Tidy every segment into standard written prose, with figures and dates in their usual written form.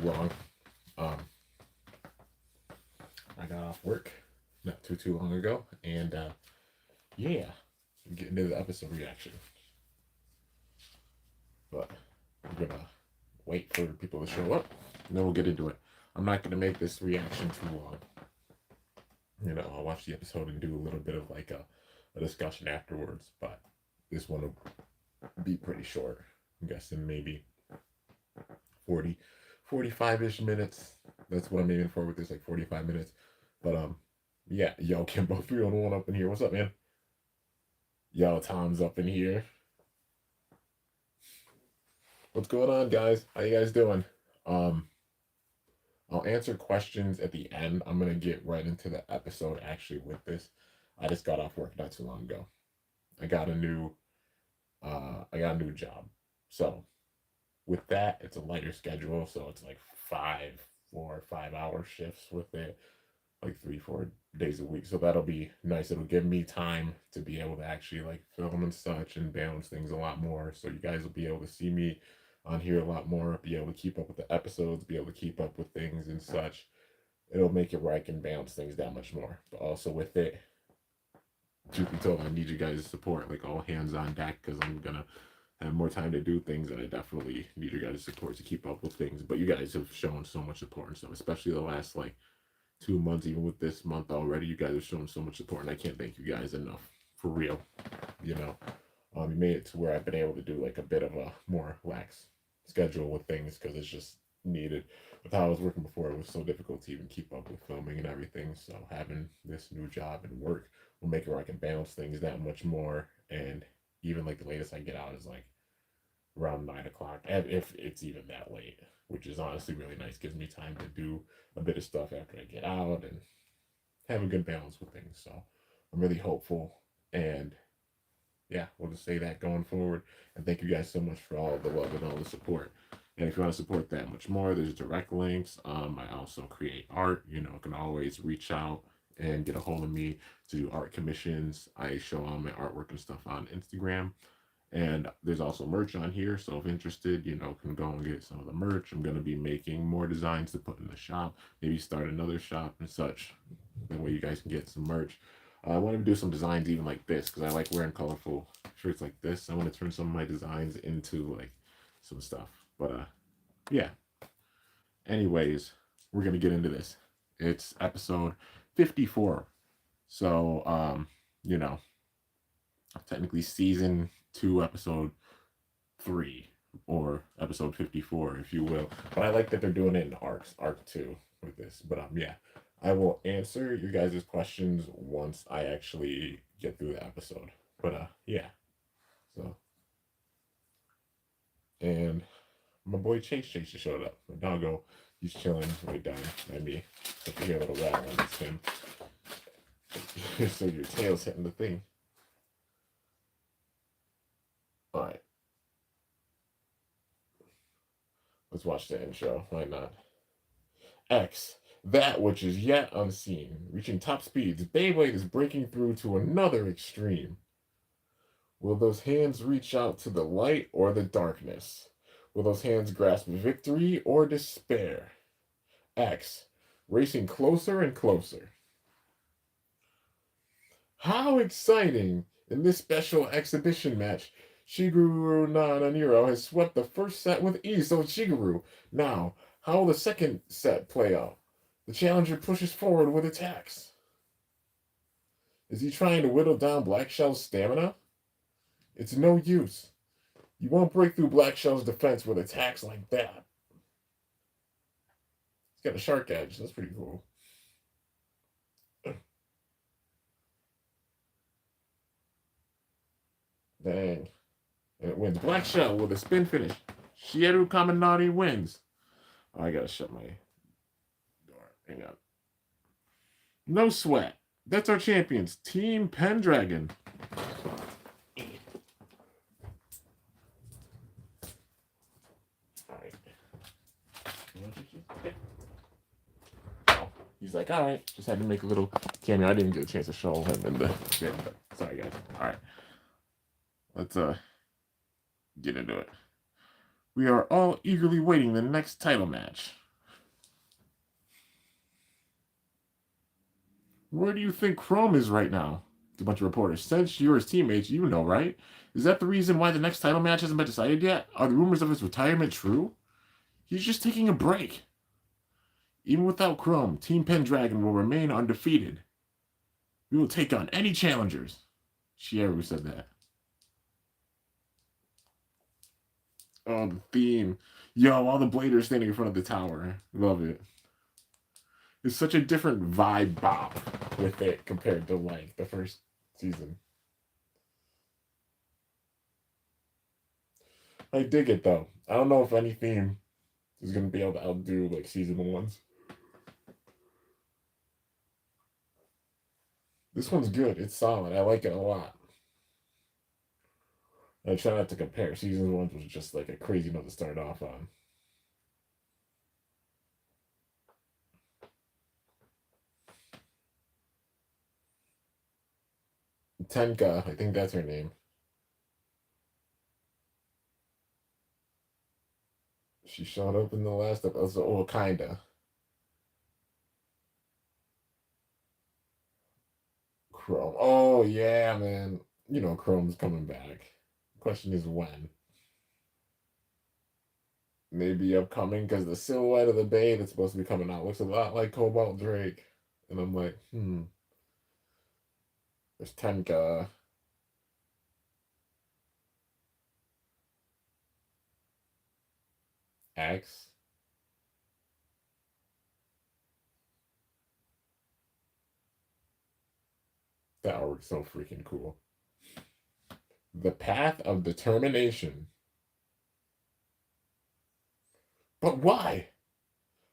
Wrong. Um, I got off work not too long ago, and yeah, getting into the episode reaction. But we're gonna wait for people to show up, and then we'll get into it. I'm not gonna make this reaction too long. I'll watch the episode and do a little bit of like a discussion afterwards. But this one will be pretty short. I'm guessing maybe 40, 45-ish minutes. That's what I'm aiming for with this, like 45 minutes. But yeah, yo, Kimbo 301 up in here. What's up, man? Yo, Tom's up in here. What's going on, guys? How you guys doing? Um, I'll answer questions at the end. I'm gonna get right into the episode actually with this. I just got off work not too long ago. I got a new I got a new job. So with that, it's a lighter schedule, so it's like 5 4 5 hour shifts with it, like 3 4 days a week. So that'll be nice. It'll give me time to be able to actually like film and such and balance things a lot more. So you guys will be able to see me on here a lot more, be able to keep up with the episodes, be able to keep up with things and such. It'll make it where I can balance things that much more. But also with it, truth be told, I need you guys' support, like all hands on deck, because I'm gonna have more time to do things, and I definitely need your guys' support to keep up with things. But you guys have shown so much support and stuff, especially the last like 2 months, even with this month already. You guys have shown so much support, and I can't thank you guys enough. For real, you know. You made it to where I've been able to do like a bit of a more lax schedule with things because it's just needed. With how I was working before, it was so difficult to even keep up with filming and everything. So having this new job and work will make it where I can balance things that much more. And even like the latest I get out is like around 9 o'clock, if it's even that late, which is honestly really nice. Gives me time to do a bit of stuff after I get out and have a good balance with things. So I'm really hopeful, and yeah, we'll just say that going forward. And thank you guys so much for all the love and all the support. And if you want to support that much more, there's direct links. I also create art. Can always reach out and get a hold of me to do art commissions. I show all my artwork and stuff on Instagram. And there's also merch on here. So if interested, can go and get some of the merch. I'm going to be making more designs to put in the shop. Maybe start another shop and such. That way you guys can get some merch. I want to do some designs even like this because I like wearing colorful shirts like this. I want to turn some of my designs into like some stuff. But yeah. Anyways, we're gonna get into this. It's episode 54. So you know, technically season 2, episode 3, or episode 54, if you will. But I like that they're doing it in arcs, arc 2 with this. But yeah. I will answer your guys' questions once I actually get through the episode. But yeah. So, and my boy Chase just showed up. My doggo, he's chilling right down by me. So if you hear a little rattle, it's him. So your tail's hitting the thing. All right. Let's watch the intro. Why not? X. That which is yet unseen. Reaching top speeds, Beyblade is breaking through to another extreme. Will those hands reach out to the light or the darkness? Will those hands grasp victory or despair? X. Racing closer and closer. How exciting! In this special exhibition match, Shigeru Naniro has swept the first set with ease. So Shigeru. Now, how will the second set play out? The challenger pushes forward with attacks. Is he trying to whittle down Black Shell's stamina? It's no use. You won't break through Black Shell's defense with attacks like that. He's got a shark edge. That's pretty cool. Dang. And it wins. Black Shell with a spin finish. Shieru Kaminari wins. Oh, I gotta shut my door. Hang on. No sweat. That's our champions. Team Pendragon. Alright. He's like, alright. Just had to make a little cameo. I didn't get a chance to show him in the bit, but sorry guys. Alright. Let's get into it. We are all eagerly waiting the next title match. Where do you think Chrome is right now? A bunch of reporters. Since you're his teammates, you know, right? Is that the reason why the next title match hasn't been decided yet? Are the rumors of his retirement true? He's just taking a break. Even without Chrome, Team Pendragon will remain undefeated. We will take on any challengers. Shieru said that. Oh, the theme. Yo, all the bladers standing in front of the tower. Love it. It's such a different vibe bop with it compared to like the first season. I dig it though. I don't know if any theme is gonna be able to outdo like season ones. This one's good. It's solid. I like it a lot. I try not to compare. Season one was just like a crazy note to start off on. Tenka, I think that's her name. She showed up in the last episode. Oh, kinda. Chrome. Oh yeah, man. You know Chrome's coming back. Question is when. Maybe upcoming because the silhouette of the Bay that's supposed to be coming out looks a lot like Cobalt Drake. And I'm like, there's Tenka. X. That artwork's so freaking cool. The Path of Determination. But why?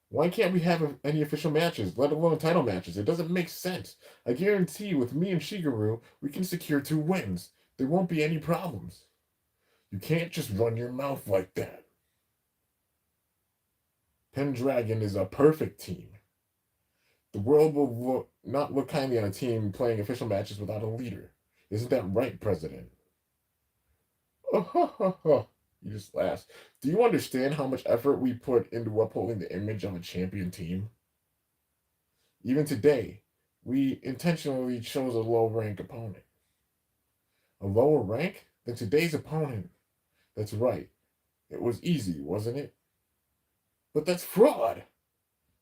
Why can't we have any official matches, let alone title matches? It doesn't make sense. I guarantee with me and Shigeru, we can secure 2 wins. There won't be any problems. You can't just run your mouth like that. Pendragon is a perfect team. The world will not look kindly on a team playing official matches without a leader. Isn't that right, President? Oh, you just laughed. Do you understand how much effort we put into upholding the image of a champion team? Even today, we intentionally chose a low rank opponent. A lower rank than today's opponent. That's right. It was easy, wasn't it? But that's fraud!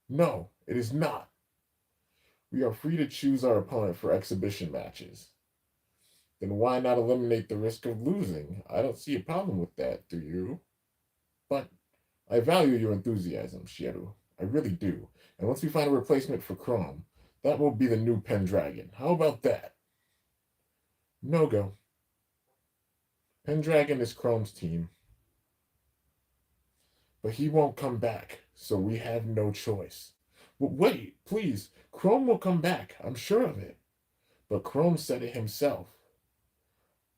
No, it is not. We are free to choose our opponent for exhibition matches. Then why not eliminate the risk of losing? I don't see a problem with that, do you? But I value your enthusiasm, Shieru. I really do. And once we find a replacement for Chrome, that will be the new Pendragon. How about that? No go. Pendragon is Chrome's team. But he won't come back, so we have no choice. But wait, please. Chrome will come back. I'm sure of it. But Chrome said it himself.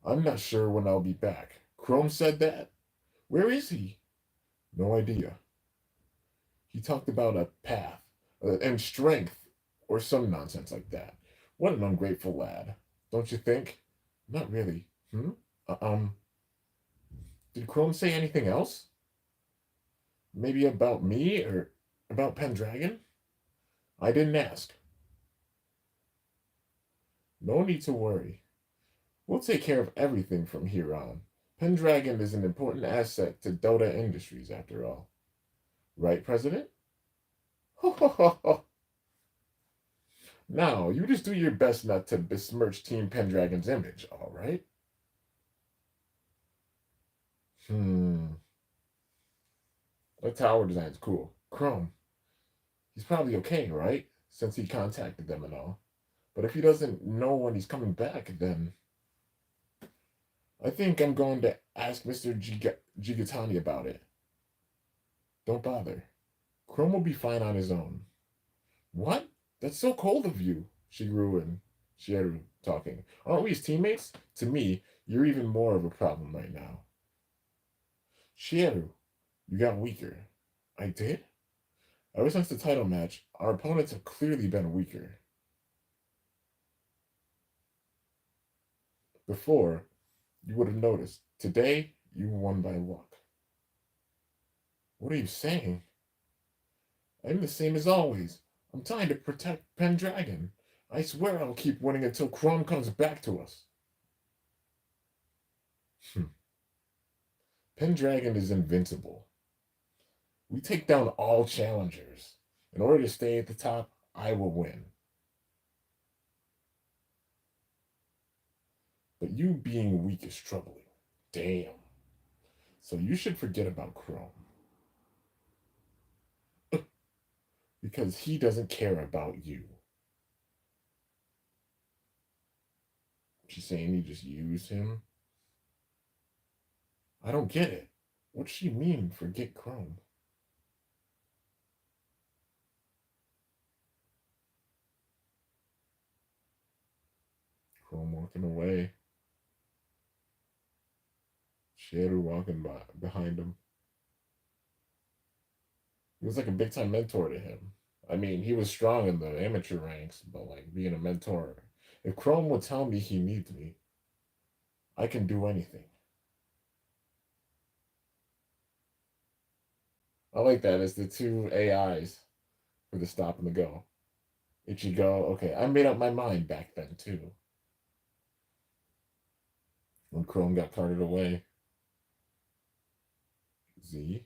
I'm not sure when I'll be back. Chrome said that? Where is he? No idea. He talked about a path and strength or some nonsense like that. What an ungrateful lad. Don't you think? Not really. Uh, um, did Chrome say anything else? Maybe about me or about Pendragon? I didn't ask. No need to worry. We'll take care of everything from here on. Pendragon is an important asset to Dota Industries, after all. Right, President? Ho ho ho ho. Now, you just do your best not to besmirch Team Pendragon's image, all right? Hmm. The tower design's cool. Chrome. He's probably okay, right? Since he contacted them and all. But if he doesn't know when he's coming back, then I think I'm going to ask Mr. Gigatani about it. Don't bother. Chrome will be fine on his own. What? That's so cold of you, Shigeru and Shieru talking. Aren't we his teammates? To me, you're even more of a problem right now. Shieru, you got weaker. I did? Ever since the title match, our opponents have clearly been weaker. Before, you would have noticed. Today, you won by luck. What are you saying? I'm the same as always. I'm trying to protect Pendragon. I swear I'll keep winning until Chrome comes back to us. Pendragon is invincible. We take down all challengers. In order to stay at the top, I will win. But you being weak is troubling. Damn. So you should forget about Chrome. Because he doesn't care about you. She's saying you just use him? I don't get it. What's she mean, forget Chrome? Chrome walking away. Shadow walking behind him. He was like a big time mentor to him. I mean, he was strong in the amateur ranks, but like being a mentor. If Chrome would tell me he needs me, I can do anything. I like that. It's the two AIs for the stop and the go. Ichigo, okay, I made up my mind back then too. When Chrome got carted away. Z.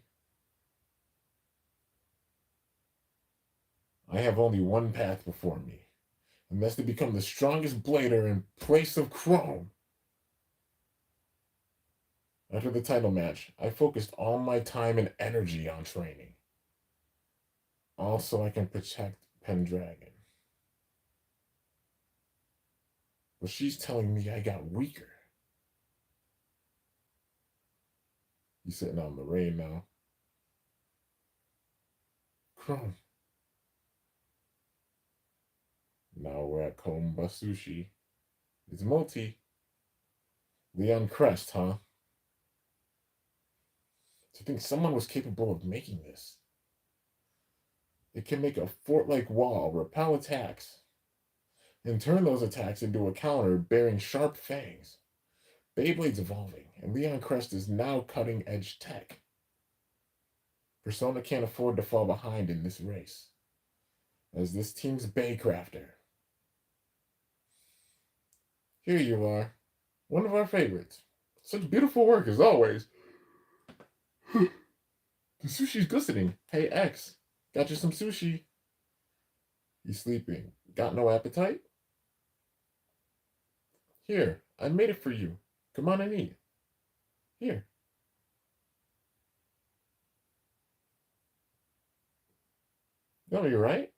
I have only one path before me, and that's to become the strongest blader in place of Chrome. After the title match, I focused all my time and energy on training. Also, I can protect Pendragon. But she's telling me I got weaker. He's sitting on the rain now. Chrome. Now we're at Kombasushi. It's Multi. Leon Crest, huh? To think someone was capable of making this. It can make a fort-like wall, repel attacks, and turn those attacks into a counter bearing sharp fangs. Beyblade's evolving, and Leon Crest is now cutting-edge tech. Persona can't afford to fall behind in this race, as this team's Baycrafter. Here you are, one of our favorites. Such beautiful work as always. The sushi's glistening. Hey, X, got you some sushi. He's sleeping. Got no appetite? Here, I made it for you. Come on and eat. Here. No, you're right.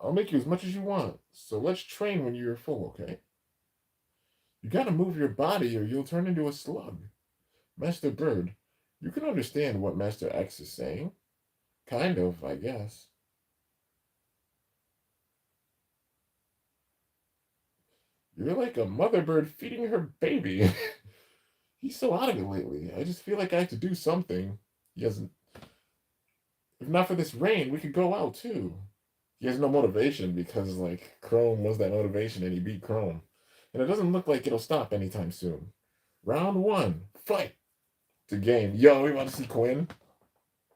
I'll make you as much as you want. So let's train when you're full, okay? You gotta move your body or you'll turn into a slug. Master Bird, you can understand what Master X is saying. Kind of, I guess. You're like a mother bird feeding her baby. He's so out of it lately. I just feel like I have to do something. He hasn't. If not for this rain, we could go out too. He has no motivation because, like, Chrome was that motivation and he beat Chrome. And it doesn't look like it'll stop anytime soon. Round one, fight! To game. Yo, we want to see Quinn?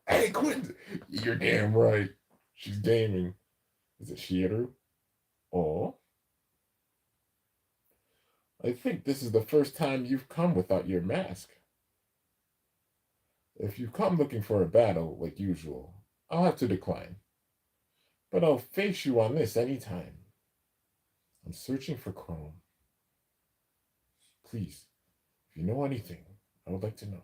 Hey, Quinn! You're damn right. She's gaming. Is it Shiru? Oh. I think this is the first time you've come without your mask. If you come looking for a battle, like usual, I'll have to decline. But I'll face you on this anytime. I'm searching for Chrome. Please, if you know anything, I would like to know.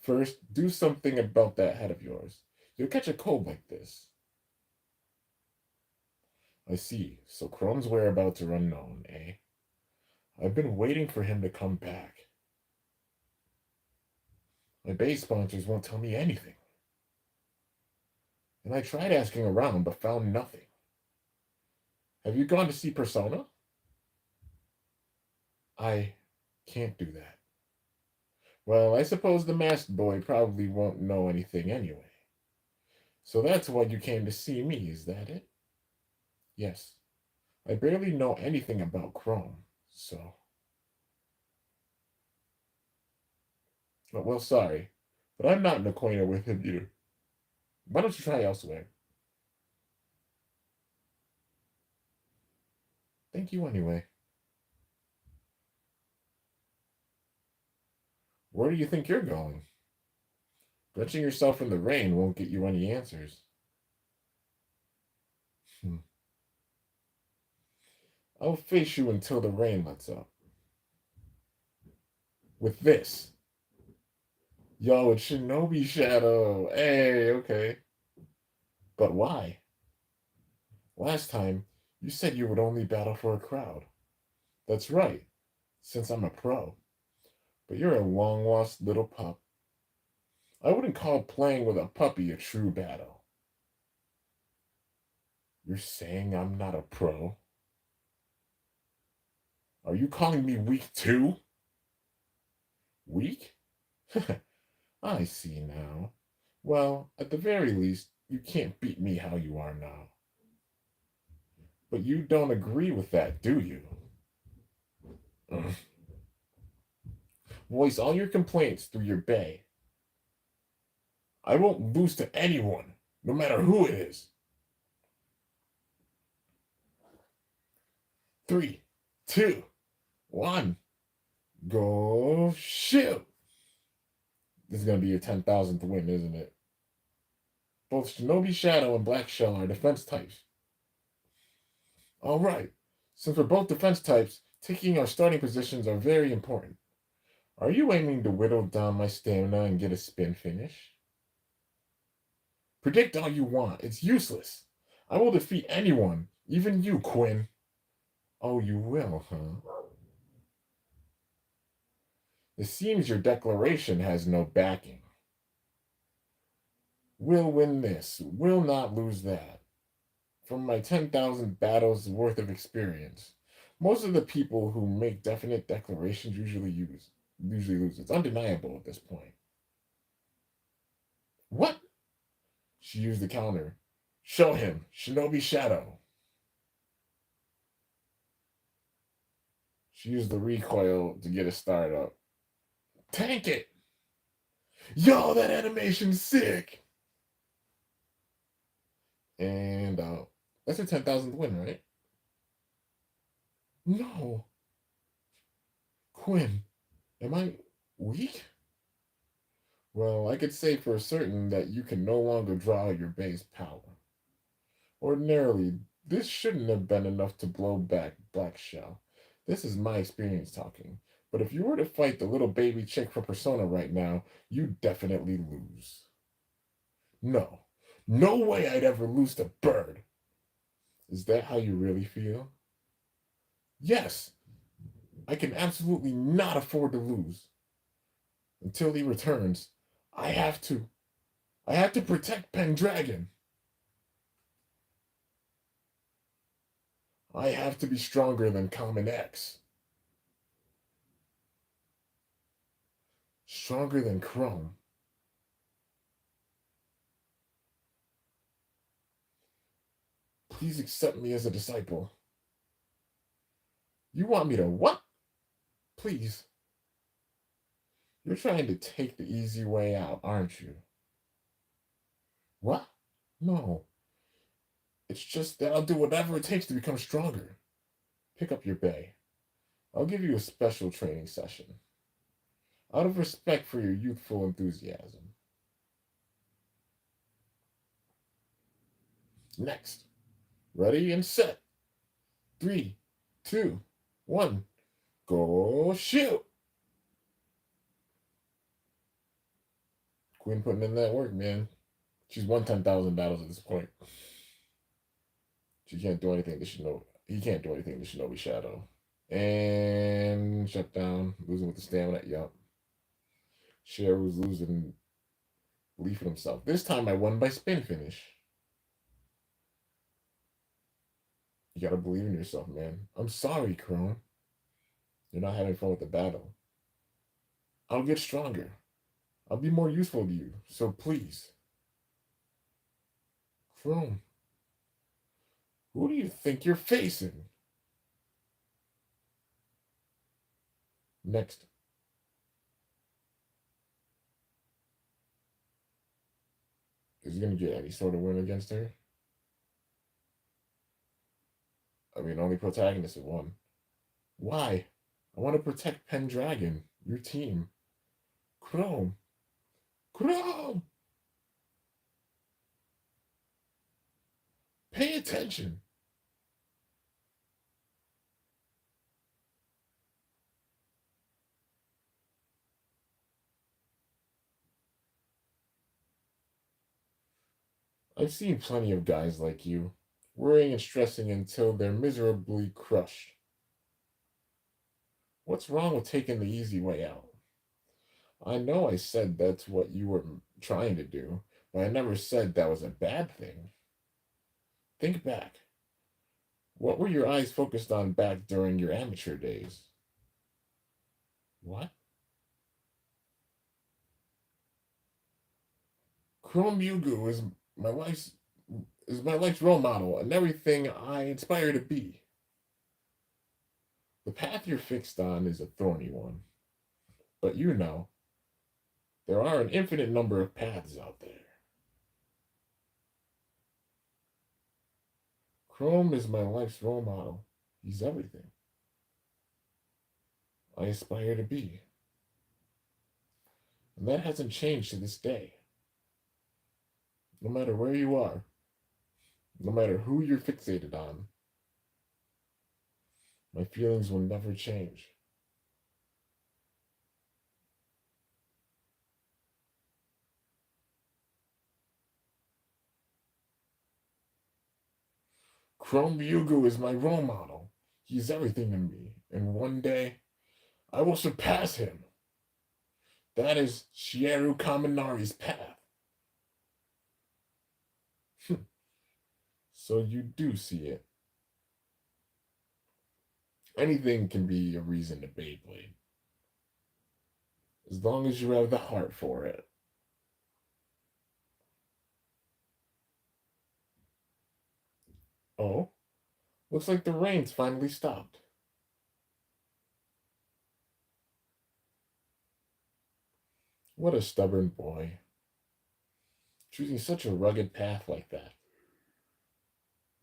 First, do something about that head of yours. You'll catch a cold like this. I see. So Chrome's whereabouts are unknown, eh? I've been waiting for him to come back. My base sponsors won't tell me anything. And I tried asking around, but found nothing. Have you gone to see Persona? I can't do that. Well, I suppose the masked boy probably won't know anything anyway. So that's why you came to see me, is that it? Yes. I barely know anything about Chrome, so. Well, sorry, but I'm not acquainted with him either. Why don't you try elsewhere? Thank you anyway. Where do you think you're going? Drenching yourself in the rain won't get you any answers. Hmm. I'll face you until the rain lets up. With this. Yo, it's Shinobi Shadow. Hey, okay. But why? Last time, you said you would only battle for a crowd. That's right, since I'm a pro. But you're a long lost little pup. I wouldn't call playing with a puppy a true battle. You're saying I'm not a pro? Are you calling me weak too? Weak? I see now. Well, at the very least, you can't beat me how you are now. But you don't agree with that, do you? Ugh. Voice all your complaints through your bay. I won't lose to anyone, no matter who it is. 3, 2, 1, go shoot! This is going to be your 10,000th win, isn't it? Both Shinobi Shadow and Black Shell are defense types. Alright, since we're both defense types, taking our starting positions are very important. Are you aiming to whittle down my stamina and get a spin finish? Predict all you want, it's useless. I will defeat anyone, even you, Quinn. Oh, you will, huh? It seems your declaration has no backing. We'll win this, we'll not lose that. From my 10,000 battles worth of experience, most of the people who make definite declarations usually lose. It's undeniable at this point. What? She used the counter. Show him, Shinobi Shadow. She used the recoil to get a start up. Tank it! Yo, that animation's sick! And that's a 10,000th win, right? No. Quinn, am I weak? Well, I could say for certain that you can no longer draw your base power. Ordinarily, this shouldn't have been enough to blow back Black Shell. This is my experience talking. But if you were to fight the little baby chick for Persona right now, you'd definitely lose. No. No way I'd ever lose to Bird. Is that how you really feel? Yes. I can absolutely not afford to lose. Until he returns, I have to. I have to protect Pendragon. I have to be stronger than Common X. Stronger than Chrome. Please accept me as a disciple. You want me to what? Please. You're trying to take the easy way out, aren't you? What? No. It's just that I'll do whatever it takes to become stronger. Pick up your bay. I'll give you a special training session. Out of respect for your youthful enthusiasm. Next. Ready and set. 3, 2, 1. Go shoot! Quinn putting in that work, man. She's won 10,000 battles at this point. She can't do anything to Shinobi. He can't do anything to Shinobi Shadow. And shut down. Losing with the stamina. Yup. Sheru's losing belief in himself. This time I won by spin finish. You gotta believe in yourself, man. I'm sorry, Chrome. You're not having fun with the battle. I'll get stronger. I'll be more useful to you. So please. Chrome. Who do you think you're facing? Next. Is he going to get any sort of win against her? I mean, only protagonist of one. Why? I want to protect Pendragon, your team. Chrome. Chrome! Pay attention. I've seen plenty of guys like you, worrying and stressing until they're miserably crushed. What's wrong with taking the easy way out? I know I said that's what you were trying to do, but I never said that was a bad thing. Think back. What were your eyes focused on back during your amateur days? What? Chrome Yugu my life's my life's role model and everything I aspire to be. The path you're fixed on is a thorny one, but you know, there are an infinite number of paths out there. Chrome is my life's role model. He's everything I aspire to be. And that hasn't changed to this day. No matter where you are, no matter who you're fixated on, my feelings will never change. Chrome Yugu is my role model. He's everything to me, and one day I will surpass him. That is Shieru Kaminari's path. So you do see it. Anything can be a reason to Beyblade, as long as you have the heart for it. Oh, looks like the rain's finally stopped. What a stubborn boy, choosing such a rugged path like that.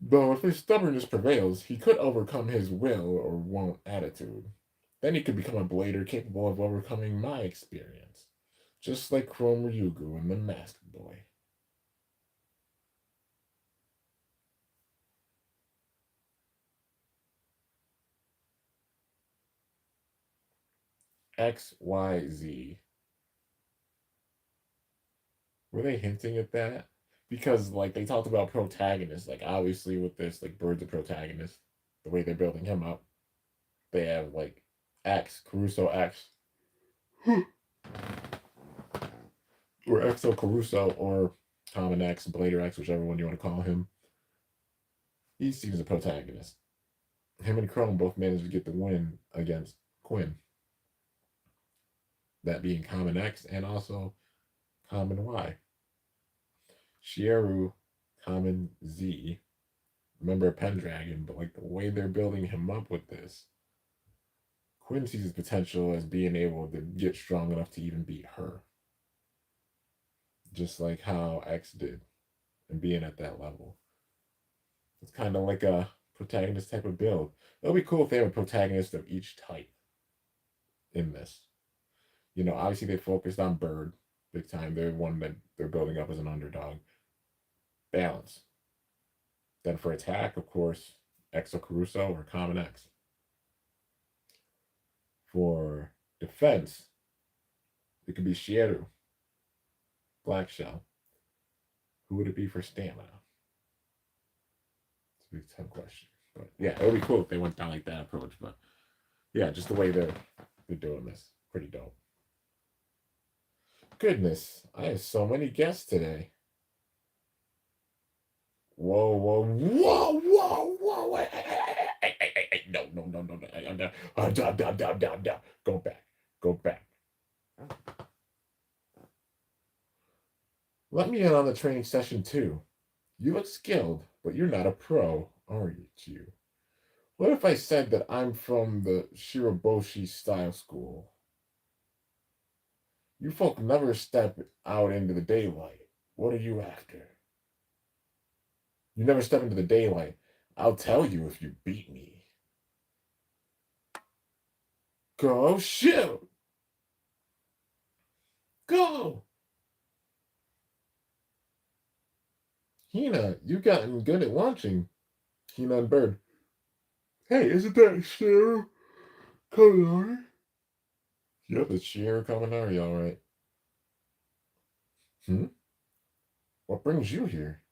Though if his stubbornness prevails, he could overcome his will or won't attitude. Then he could become a blader capable of overcoming my experience, just like Chrome Ryugu and the Masked Boy. XYZ. Were they hinting at that? Because like they talked about protagonists, like obviously with this, like Bird's a protagonist, the way they're building him up. They have like X, Caruso X, or XO Caruso, or Common X, Blader X, whichever one you want to call him. He seems a protagonist. Him and Chrome both managed to get the win against Quinn. That being Common X and also Common Y. Shieru, Common Z. Remember Pendragon, but like the way they're building him up with this, Quinn sees his potential as being able to get strong enough to even beat her. Just like how X did, and being at that level. It's kind of like a protagonist type of build. It'll be cool if they have a protagonist of each type in this. You know, obviously they focused on Bird big time. They're one that they're building up as an underdog. Balance. Then for attack, of course, Exo Caruso or Common X. For defense, it could be Shieru, Black Shell. Who would it be for stamina? It's a big tough question. But yeah, it would be cool if they went down like that approach. But yeah, just the way they're doing this. Pretty dope. Goodness, I have so many guests today. Whoa, whoa, whoa, whoa, whoa! Hey, no, no, no, no, no, no, down. Go back, go back. Let me in on the training session too. You look skilled, but you're not a pro, are you? What if I said that I'm from the Shiraboshi style school? You folk never step out into the daylight. What are you after? You never step into the daylight. I'll tell you if you beat me. Go shoot! Go! Hina, you've gotten good at launching. Hina and Bird. Hey, isn't that Shiro Kaminari? Yep, it's Shiro Kaminari, alright. Hmm? What brings you here?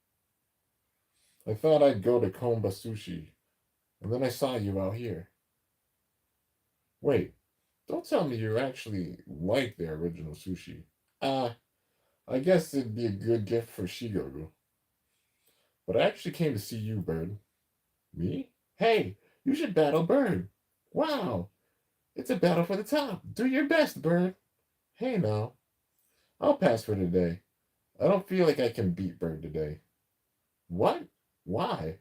I thought I'd go to Komba Sushi, and then I saw you out here. Wait, don't tell me you actually like their original sushi. Ah, I guess it'd be a good gift for Shigoru. But I actually came to see you, Bird. Me? Hey, you should battle Bird. Wow, it's a battle for the top. Do your best, Bird. Hey now, I'll pass for today. I don't feel like I can beat Bird today. What? Why?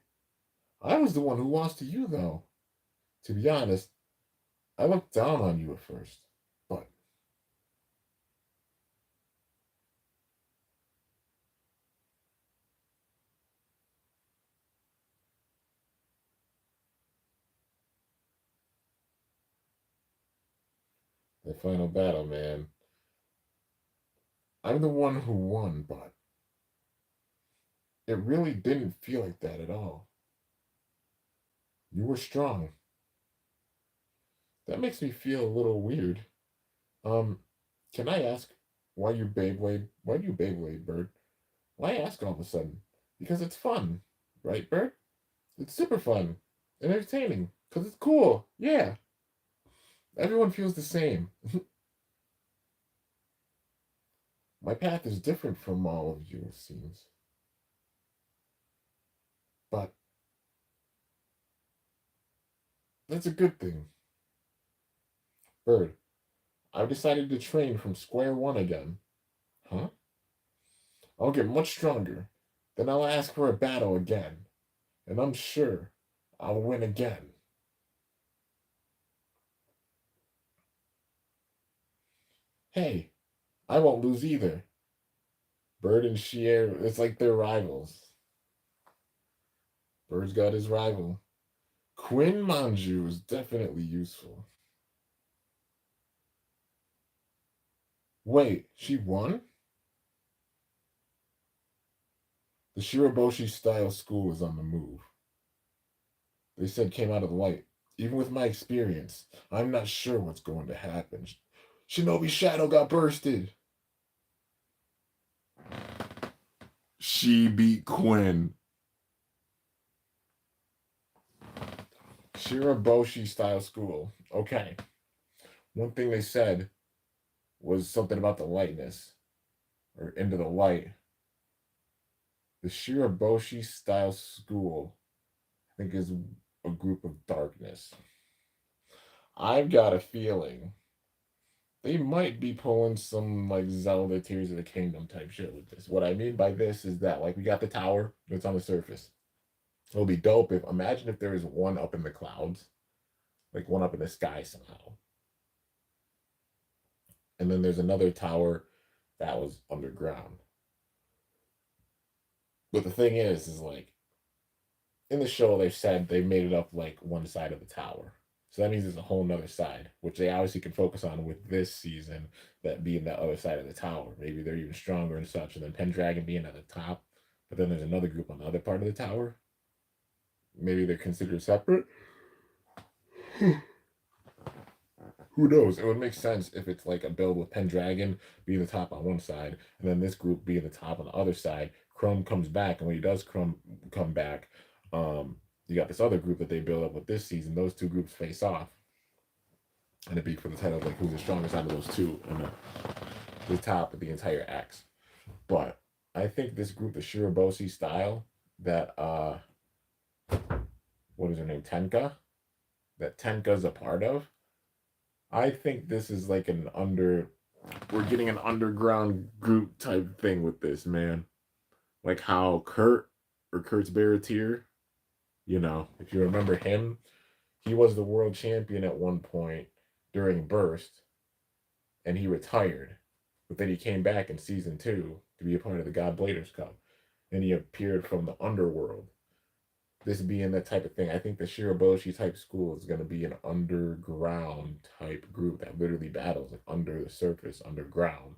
I was the one who lost to you, though. To be honest, I looked down on you at first. But the final battle, man. I'm the one who won, but it really didn't feel like that at all. You were strong. That makes me feel a little weird. Um, can I ask why you Beyblade? Why do you Beyblade, Bird? Why ask all of a sudden? Because it's fun, right, Bird? It's super fun and entertaining. Because it's cool. Yeah. Everyone feels the same. My path is different from all of you, it seems. But that's a good thing. Bird, I've decided to train from square one again. Huh? I'll get much stronger. Then I'll ask for a battle again. And I'm sure I'll win again. Hey, I won't lose either. Bird and Shier, it's like they're rivals. Bird's got his rival. Quinn Manju is definitely useful. Wait, she won? The Shiraboshi style school is on the move. They said came out of the light. Even with my experience, I'm not sure what's going to happen. Shinobi Shadow got bursted. She beat Quinn. Shiraboshi style school. Okay. One thing they said was something about the lightness or into the light. The Shiraboshi style school, I think, is a group of darkness. I've got a feeling they might be pulling some like Zelda Tears of the Kingdom type shit with this. What I mean by this is that like we got the tower that's on the surface. It'll be dope if imagine if there was one up in the clouds, like one up in the sky somehow. And then there's another tower that was underground. But the thing is like in the show they said they made it up like one side of the tower. So that means there's a whole nother side, which they obviously can focus on with this season, that being the other side of the tower. Maybe they're even stronger and such, and then Pendragon being at the top. But then there's another group on the other part of the tower. Maybe they're considered separate. Who knows? It would make sense if it's like a build with Pendragon being the top on one side, and then this group being the top on the other side. Chrome comes back, and when he does come back, you got this other group that they build up with this season. Those two groups face off, and it'd be for the title of like who's the strongest out of those two, and the top of the entire X. But I think this group, the Shiraboshi style, that what is her name, Tenka, that Tenka's a part of. I think this is like we're getting an underground group type thing with this, man. Like how Kurt's Baratier, if you remember him, he was the world champion at one point during Burst, and he retired. But then he came back in season two to be a part of the God Bladers Cup. And he appeared from the underworld. this being that type of thing. I think the Shiraboshi type school is going to be an underground type group that literally battles like under the surface, underground.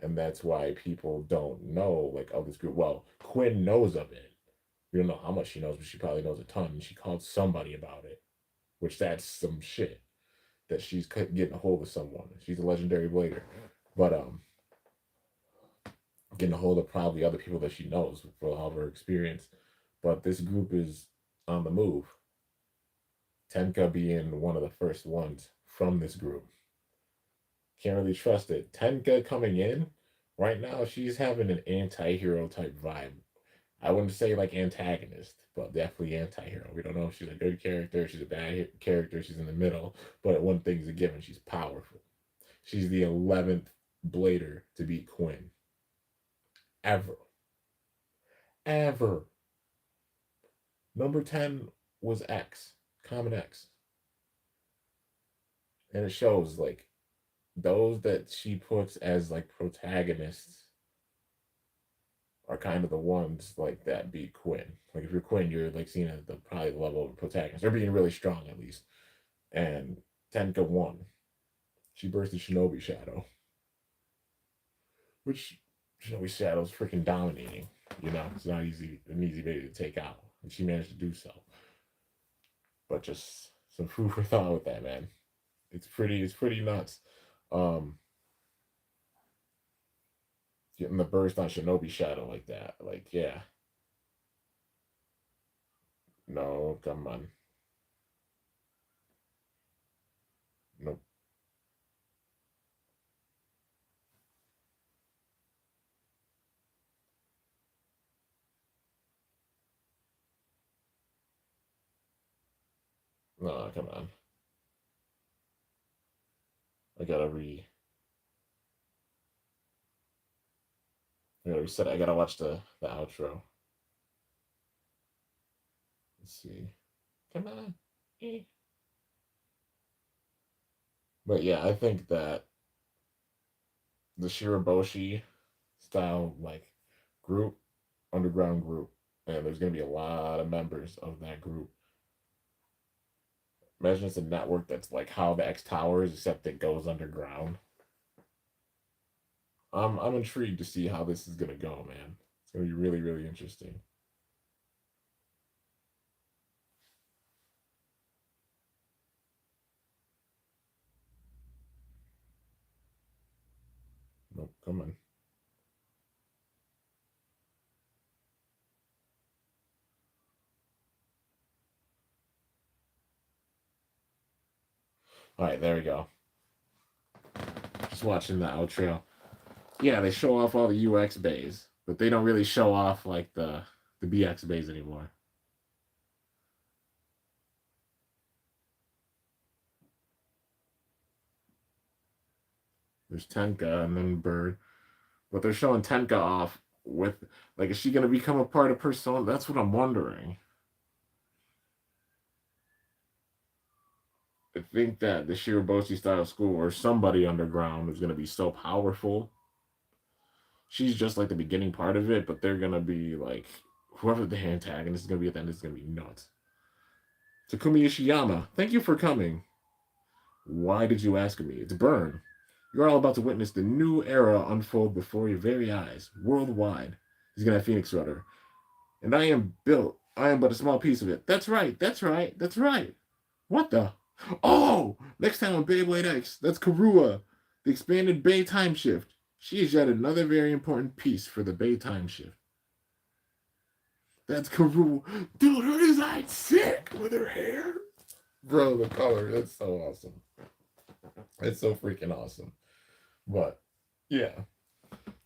And that's why people don't know like of this group. Well, Quinn knows of it. We don't know how much she knows, but she probably knows a ton. And she called somebody about it, which that's some shit that she's getting a hold of someone. She's a legendary blader, but getting a hold of probably other people that she knows for all of her experience. But this group is on the move. Tenka being one of the first ones from this group. Can't really trust it. Tenka coming in right now, she's having an anti-hero type vibe. I wouldn't say like antagonist, but definitely anti-hero. We don't know if she's a good character, she's a bad character, she's in the middle. But one thing's a given: she's powerful. She's the 11th Blader to beat Quinn ever, ever. Number 10 was X, Common X, and it shows like those that she puts as like protagonists are kind of the ones like that beat Quinn. Like if you're Quinn, you're like seeing at the probably the level of a protagonist. They're being really strong at least. And Tenka won. She burst the Shinobi Shadow, which Shinobi Shadow is freaking dominating. You know, it's not an easy baby to take out, and she managed to do so. But just some food for thought with that, man. It's pretty nuts. Um, Getting the burst on Shinobi Shadow like that, like yeah, no, come on, nope, no, come on. I gotta re, I gotta reset. I gotta watch the outro. Let's see. Come on. Eh. But yeah, I think that the Shiraboshi style like group, underground group, and there's gonna be a lot of members of that group. Imagine it's a network that's like how the X Tower is, except it goes underground. I'm intrigued to see how this is gonna go, man. It's gonna be really, really interesting. Nope, come on. All right, there we go. Just watching the outro. Yeah, they show off all the UX bays, but they don't really show off like the BX bays anymore. There's Tenka and then Bird, but they're showing Tenka off with like, is she gonna become a part of Persona? That's what I'm wondering. I think that the Shiraboshi style school or somebody underground is gonna be so powerful. She's just like the beginning part of it, but they're gonna be like whoever the antagonist is gonna be at the end is gonna be nuts. Takumi Ishiyama, thank you for coming. Why did you ask me? It's Burn. You're all about to witness the new era unfold before your very eyes, worldwide. He's gonna have Phoenix Rudder. And I am built. I am but a small piece of it. That's right, that's right, that's right. What the? Oh! Next time on Beyblade X, that's Karua, the expanded Bay time shift. She is yet another very important piece for the Bay time shift. That's Karua. Dude, her design's sick with her hair. Bro, the color, that's so awesome. It's so freaking awesome. But yeah,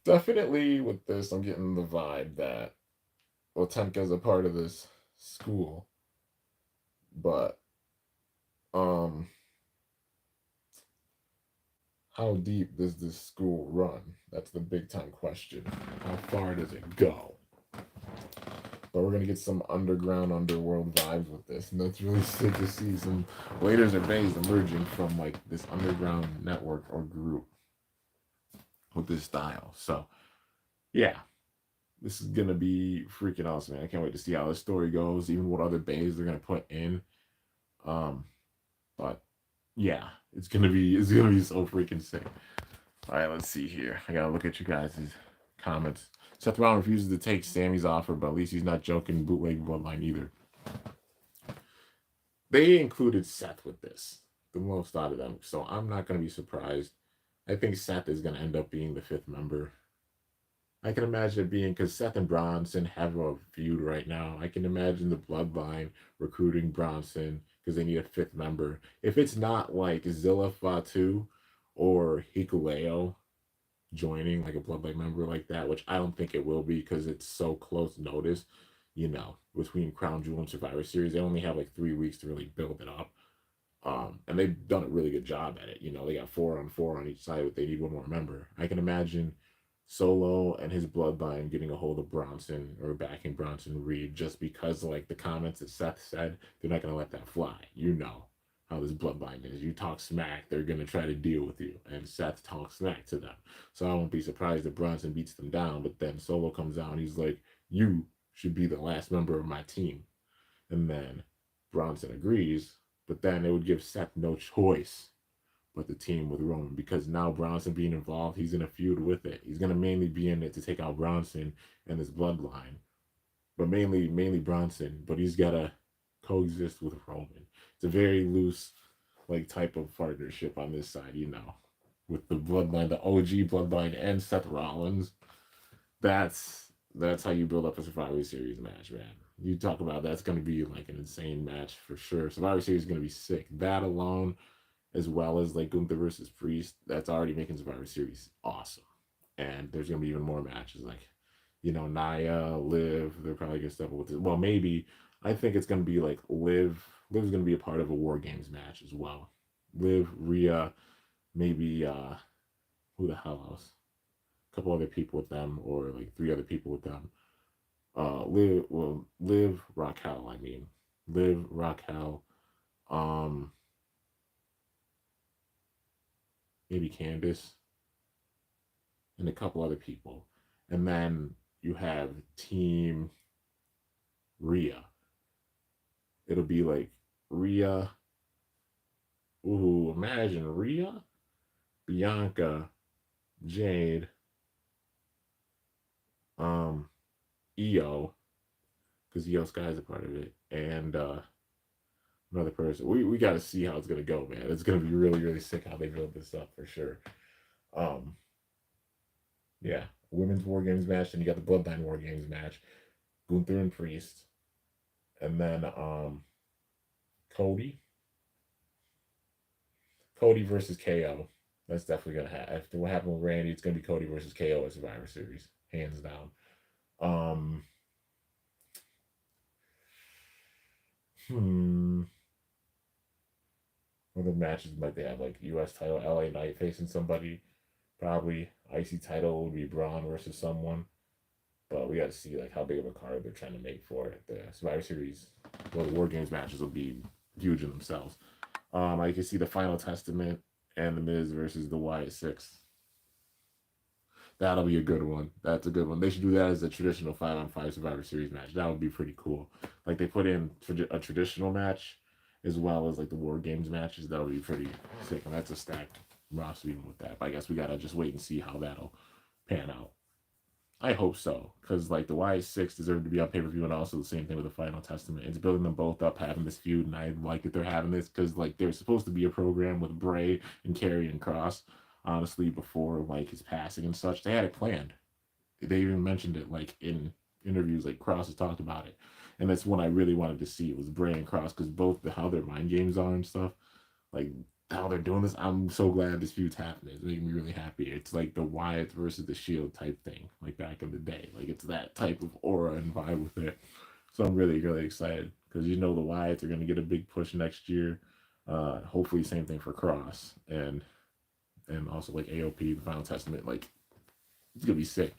definitely with this, I'm getting the vibe that Otenka's a part of this school. But um how deep does this school run? That's the big time question. How far does it go? But we're gonna get some underground underworld vibes with this, and that's really sick to see some laters or bays emerging from like this underground network or group with this style. So yeah, This is gonna be freaking awesome, man. I can't wait to see how the story goes, even what other bays they're gonna put in. Um, but yeah, it's gonna be so freaking sick. All right, let's see here. I gotta look at you guys' comments. Seth Rollins refuses to take Sammy's offer, but at least he's not joking bootleg bloodline either. They included Seth with this, the most out of them, so I'm not gonna be surprised. I think Seth is gonna end up being the fifth member. I can imagine it being because Seth and Bronson have a feud right now. I can imagine the Bloodline recruiting Bronson because they need a fifth member. If it's not like Zilla Fatu or Hikuleo joining like a Bloodline member like that, which I don't think it will be because it's so close notice, between Crown Jewel and Survivor Series, they only have like 3 weeks to really build it up. And they've done a really good job at it. They got 4-on-4 on each side, but they need one more member. I can imagine Solo and his bloodline getting a hold of Bronson or backing Bronson Reed just because, like the comments that Seth said, they're not going to let that fly. You know how this bloodline is. You talk smack, they're going to try to deal with you. And Seth talks smack to them. So I won't be surprised if Bronson beats them down. But then Solo comes out and he's like, you should be the last member of my team. And then Bronson agrees. But then it would give Seth no choice but the team with Roman because now Bronson being involved, he's in a feud with it. He's gonna mainly be in it to take out Bronson and his bloodline, but mainly Bronson. But he's gotta coexist with Roman. It's a very loose like type of partnership on this side, with the bloodline, the OG bloodline, and Seth Rollins. That's how you build up a Survivor Series match, man. You talk about that's going to be like an insane match for sure. Survivor Series is going to be sick. That alone, as well as like Gunther versus Priest, that's already making Survivor Series awesome. And there's gonna be even more matches like, Naya, Liv. They're probably gonna step up with it. Well, maybe I think it's gonna be like Liv. Liv's gonna be a part of a War Games match as well. Liv, Rhea, maybe who the hell else? A couple other people with them, or like three other people with them. Liv Raquel. I mean, Liv Raquel. Um, maybe Candice and a couple other people. And then you have Team Rhea. It'll be like Rhea. Ooh, imagine Rhea, Bianca, Jade, Io, because Io Sky's a part of it, and another person. We got to see how it's gonna go, man. It's gonna be really really sick how they build this up for sure. Um, yeah, women's War Games match, and you got the Bloodline War Games match, Gunther and Priest, and then Cody, Cody versus KO. That's definitely gonna happen. After what happened with Randy, it's gonna be Cody versus KO at Survivor Series, hands down. Um, hmm. Other matches might they have like U.S. title, LA Knight facing somebody. Probably IC title would be Braun versus someone. But we got to see like how big of a card they're trying to make for it. The Survivor Series, well, the War Games matches will be huge in themselves. I can see the Final Testament and the Miz versus the Wyatt Six. That'll be a good one. That's a good one. They should do that as a traditional 5-on-5 Survivor Series match. That would be pretty cool. Like they put in a traditional match as well as like the War Games matches. That would be pretty sick. And that's a stacked roster even with that. But I guess we gotta just wait and see how that'll pan out. I hope so, because like the Y6 deserve to be on pay per view, and also the same thing with the Final Testament. It's building them both up, having this feud, and I like that they're having this because like there's supposed to be a program with Bray and Carrie and Cross. Honestly, before like his passing and such, they had it planned. They even mentioned it like in interviews, like Cross has talked about it, and that's when I really wanted to see it was Bray and Cross because both how their mind games are and stuff, like how they're doing this. I'm so glad this feud's happening. It's making me really happy. It's like the Wyatt versus the Shield type thing, like back in the day. Like it's that type of aura and vibe with it. So I'm really, really excited because the Wyatts are going to get a big push next year. Hopefully, same thing for Cross and also like AOP, the Final Testament. Like it's gonna be sick.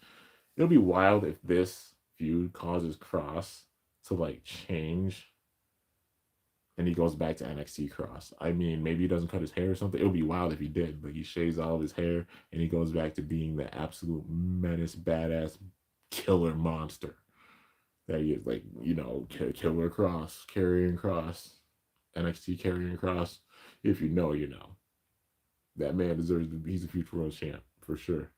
It'll be wild if this feud causes Cross to like change and he goes back to NXT Cross. I mean, maybe he doesn't cut his hair or something. It would be wild if he did. Like he shaves all of his hair and he goes back to being the absolute menace, badass killer monster that he is, like, Killer Cross, Carrying Cross, NXT Carrying Cross. If you know, you know. That man deserves to be, he's a future world champ for sure.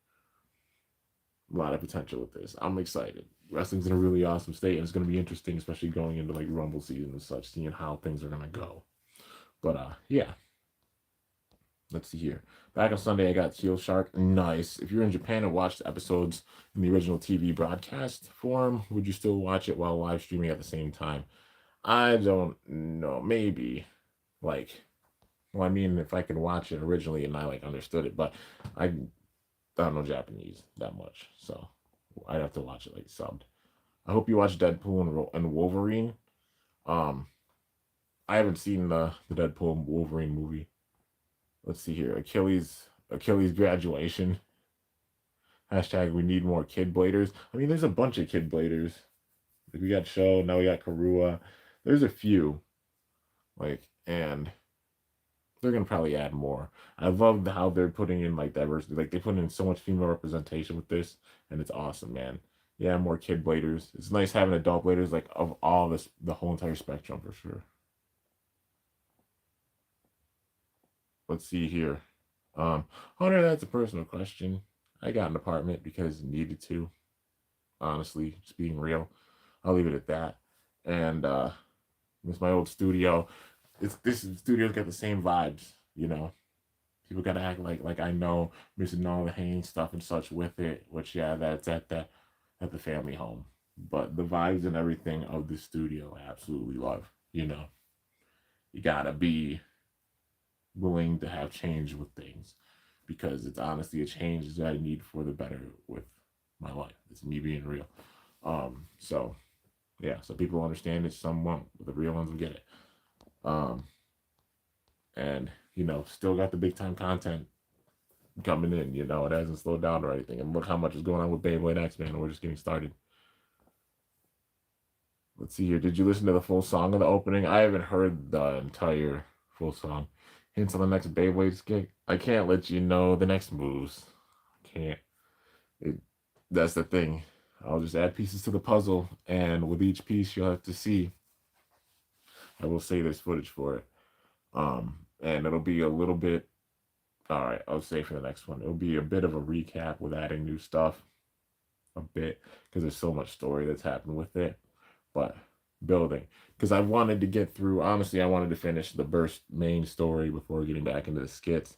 A lot of potential with this. I'm excited. Wrestling's in a really awesome state, and it's going to be interesting, especially going into like Rumble season and such, seeing how things are going to go. But yeah, let's see here. Back on Sunday, I got Teal Shark. Nice. If you're in Japan and watched episodes in the original TV broadcast form, would you still watch it while live streaming at the same time? I don't know. Maybe. Like, well, I mean, if I could watch it originally and I like understood it, but I don't know Japanese that much, so I'd have to watch it like subbed. I hope you watch Deadpool and Wolverine. Um, I haven't seen the Deadpool and Wolverine movie. Let's see here. Achilles graduation. Hashtag we need more kid bladers. I mean, there's a bunch of kid bladers. Like we got Show, now we got Karua. There's a few. Like, and they're gonna probably add more. I love how they're putting in like diversity. Like they put in so much female representation with this, and it's awesome, man. Yeah, more kid bladers. It's nice having adult bladers, like of all this, the whole entire spectrum for sure. Let's see here. Hunter, that's a personal question. I got an apartment because needed to. Honestly, just being real, I'll leave it at that. And it's my old studio. It's this studio's got the same vibes, you know. People gotta act like I know, missing all the hanging stuff and such with it. Which yeah, that's at the family home. But the vibes and everything of the studio, I absolutely love. You know, you gotta be willing to have change with things because it's honestly a change that I need for the better with my life. It's me being real. So yeah, so people understand it, some won't, but the real ones will get it. Um, and still got the big time content coming in. It hasn't slowed down or anything. And look how much is going on with Beyblade X Man. We're just getting started. Let's see here. Did you listen to the full song of the opening? I haven't heard the entire full song. Hints on the next Beyblade skit. I can't let you know the next moves. Can't. That's the thing. I'll just add pieces to the puzzle, and with each piece, you'll have to see. I will say there's footage for it. And it'll be a little bit. All right, I'll say for the next one, it'll be a bit of a recap with adding new stuff, a bit, because there's so much story that's happened with it. But building, because I wanted to get through. Honestly, I wanted to finish the burst main story before getting back into the skits.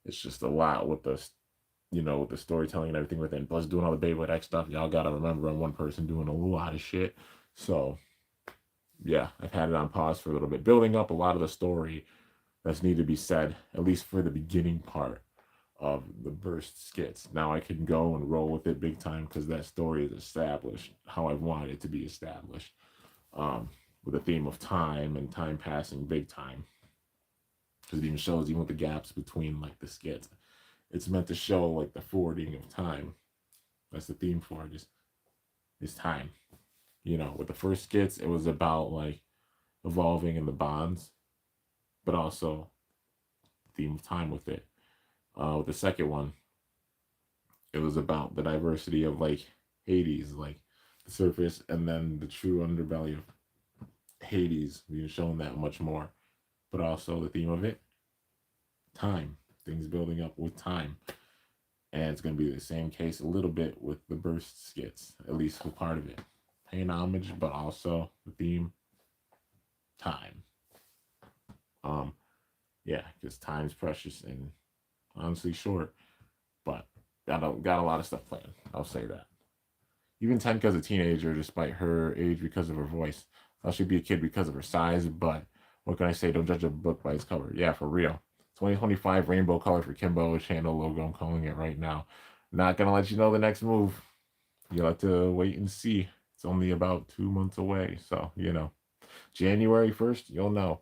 It's just a lot with with the storytelling and everything within. Plus, doing all the Beyblade X stuff, y'all gotta remember I'm one person doing a lot of shit. So, yeah, I've had it on pause for a little bit, building up a lot of the story that's needed to be said, at least for the beginning part of the burst skits. Now I can go and roll with it big time because that story is established how I want it to be established, with a theme of time and time passing big time. Because it even shows, even with the gaps between like the skits, it's meant to show like the forwarding of time. That's the theme for it. Is time. With the first skits, it was about like evolving in the bonds, but also theme of time with it. With the second one, it was about the diversity of like Hades, like the surface, and then the true underbelly of Hades. We've shown that much more, but also the theme of it, time, things building up with time. And it's going to be the same case a little bit with the burst skits, at least for part of it. Paying homage, but also the theme, time. Yeah, because time's precious and honestly short, but got a lot of stuff planned. I'll say that. Even Tenka's a teenager despite her age because of her voice. Thought she'd be a kid because of her size, but what can I say? Don't judge a book by its cover. Yeah, for real. 2025 rainbow color for Kimbo channel logo. I'm calling it right now. Not gonna let you know the next move. You'll have to wait and see. It's only about 2 months away, so January 1st, you'll know.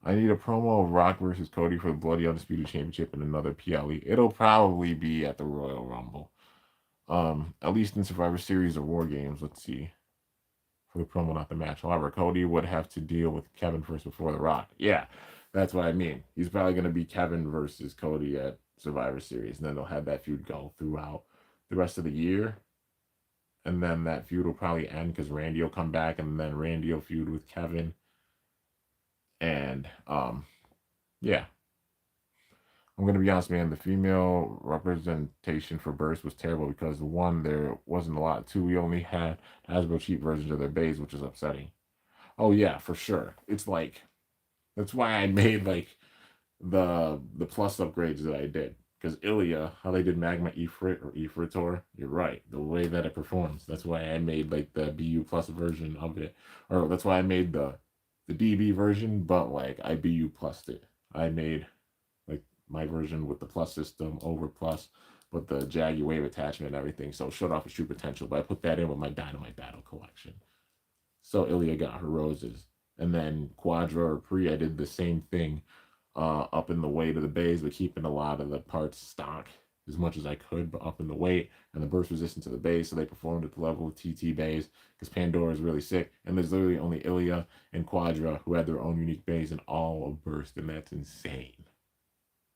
I need a promo of Rock versus Cody for the Bloody Undisputed Championship and another PLE. It'll probably be at the Royal Rumble. At least in Survivor Series or War Games. Let's see. For the promo, not the match. However, Cody would have to deal with Kevin first before The Rock. Yeah, that's what I mean. He's probably going to be Kevin versus Cody at Survivor Series, and then they'll have that feud go throughout the rest of the year. and then that feud will probably end because Randy will come back, and then Randy will feud with Kevin, and yeah. I'm gonna be honest, man. The female representation for Burst was terrible because one, there wasn't a lot. Two, we only had Hasbro cheap versions of their bays, which is upsetting. Oh yeah, for sure. It's like that's why I made like the plus upgrades that I did. Because Ilya, how they did Magma Ifrit or Ifritor, you're right. The way that it performs. That's why I made like the BU plus version of it. Or that's why I made the DB version, but like I BU plussed it. I made like my version with the plus system over plus, but the Jagu wave attachment and everything. So it showed off its true potential. But I put that in with my Dynamite Battle collection. So Ilya got her roses. And then Quadra or Pre, I did the same thing up in the weight of the bays, but keeping a lot of the parts stock as much as I could, but up in the weight and the burst resistance to the bays, so they performed at the level of TT bays because Pandora is really sick, and there's literally only Ilya and Quadra who had their own unique bays and all of burst, and that's insane.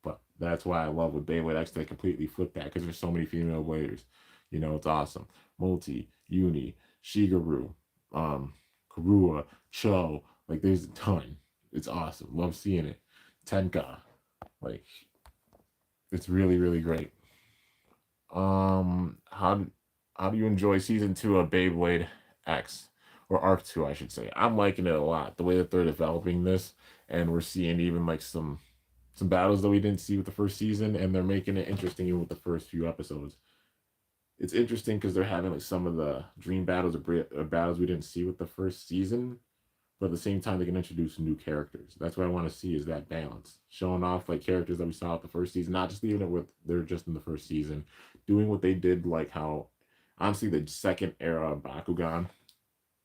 But that's why I love with Beyblade X, they completely flip that because there's so many female bladers. You know, it's awesome. Multi, Uni, Shigeru, Karua, Cho, like there's a ton. It's awesome. Love seeing it. Tenka, like it's really really great. How do you enjoy season 2 of Beyblade X or Arc 2? I should say. I'm liking it a lot. The way that they're developing this, and we're seeing even like some battles that we didn't see with the first season, and they're making it interesting even with the first few episodes. It's interesting because they're having like some of the dream battles or battles we didn't see with the first season, but at the same time they can introduce new characters. That's what I want to see is that balance, showing off like characters that we saw at the first season, not just leaving it with they're just in the first season, doing what they did like how honestly the second era of Bakugan,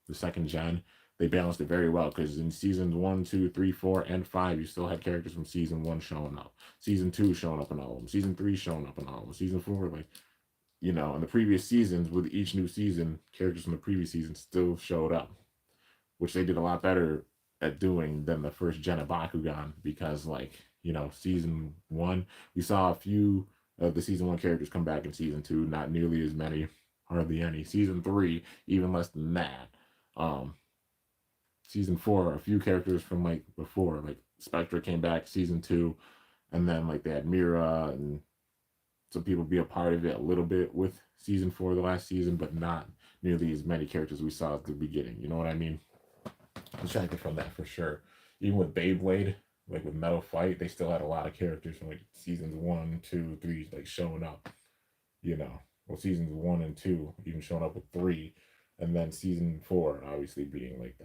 the second gen, they balanced it very well because in seasons 1, 2, 3, 4, and 5, you still had characters from season 1 showing up, season 2 showing up in all of them, season 3 showing up in all of them, season 4, like in the previous seasons, with each new season, characters from the previous season still showed up, which they did a lot better at doing than the first gen of Bakugan because, like, season 1, we saw a few of the season 1 characters come back in season 2, not nearly as many, hardly any. Season 3, even less than that. Um, Season 4, a few characters from like before, like Spectra came back season 2, and then like they had Mira and some people be a part of it a little bit with season 4, the last season, but not nearly as many characters we saw at the beginning. You know what I mean? Distracted from that for sure. Even with Beyblade, like with Metal Fight, they still had a lot of characters from like seasons 1, 2, 3, like showing up. Well, seasons 1 and 2 even showing up with 3, and then season 4 obviously being like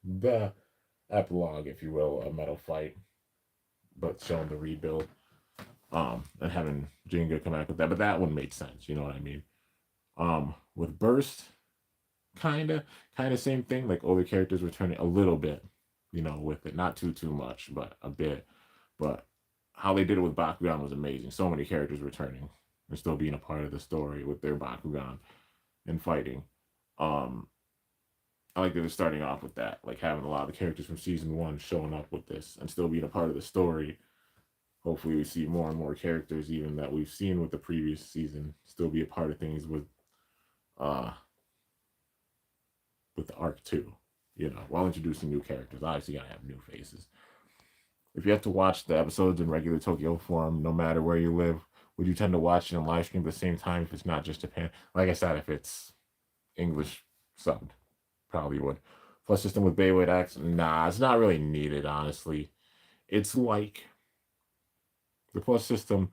the epilogue, if you will, of Metal Fight, but showing the rebuild. And having Jenga come back with that, but that one made sense. You know what I mean? With Burst, kind of same thing. Like older characters returning a little bit, with it, not too much, but a bit. But how they did it with Bakugan was amazing. So many characters returning and still being a part of the story with their Bakugan and fighting. Um, I like that they're starting off with that, like having a lot of characters from season 1 showing up with this and still being a part of the story. Hopefully we see more and more characters even that we've seen with the previous season still be a part of things uh with the arc 2, while introducing new characters. Obviously gotta have new faces. If you have to watch the episodes in regular Tokyo form, no matter where you live, would you tend to watch it in live stream at the same time if it's not just Japan? Like I said, if it's English subbed, probably would. Plus system with Beyblade X, nah, it's not really needed, honestly. It's like the plus system.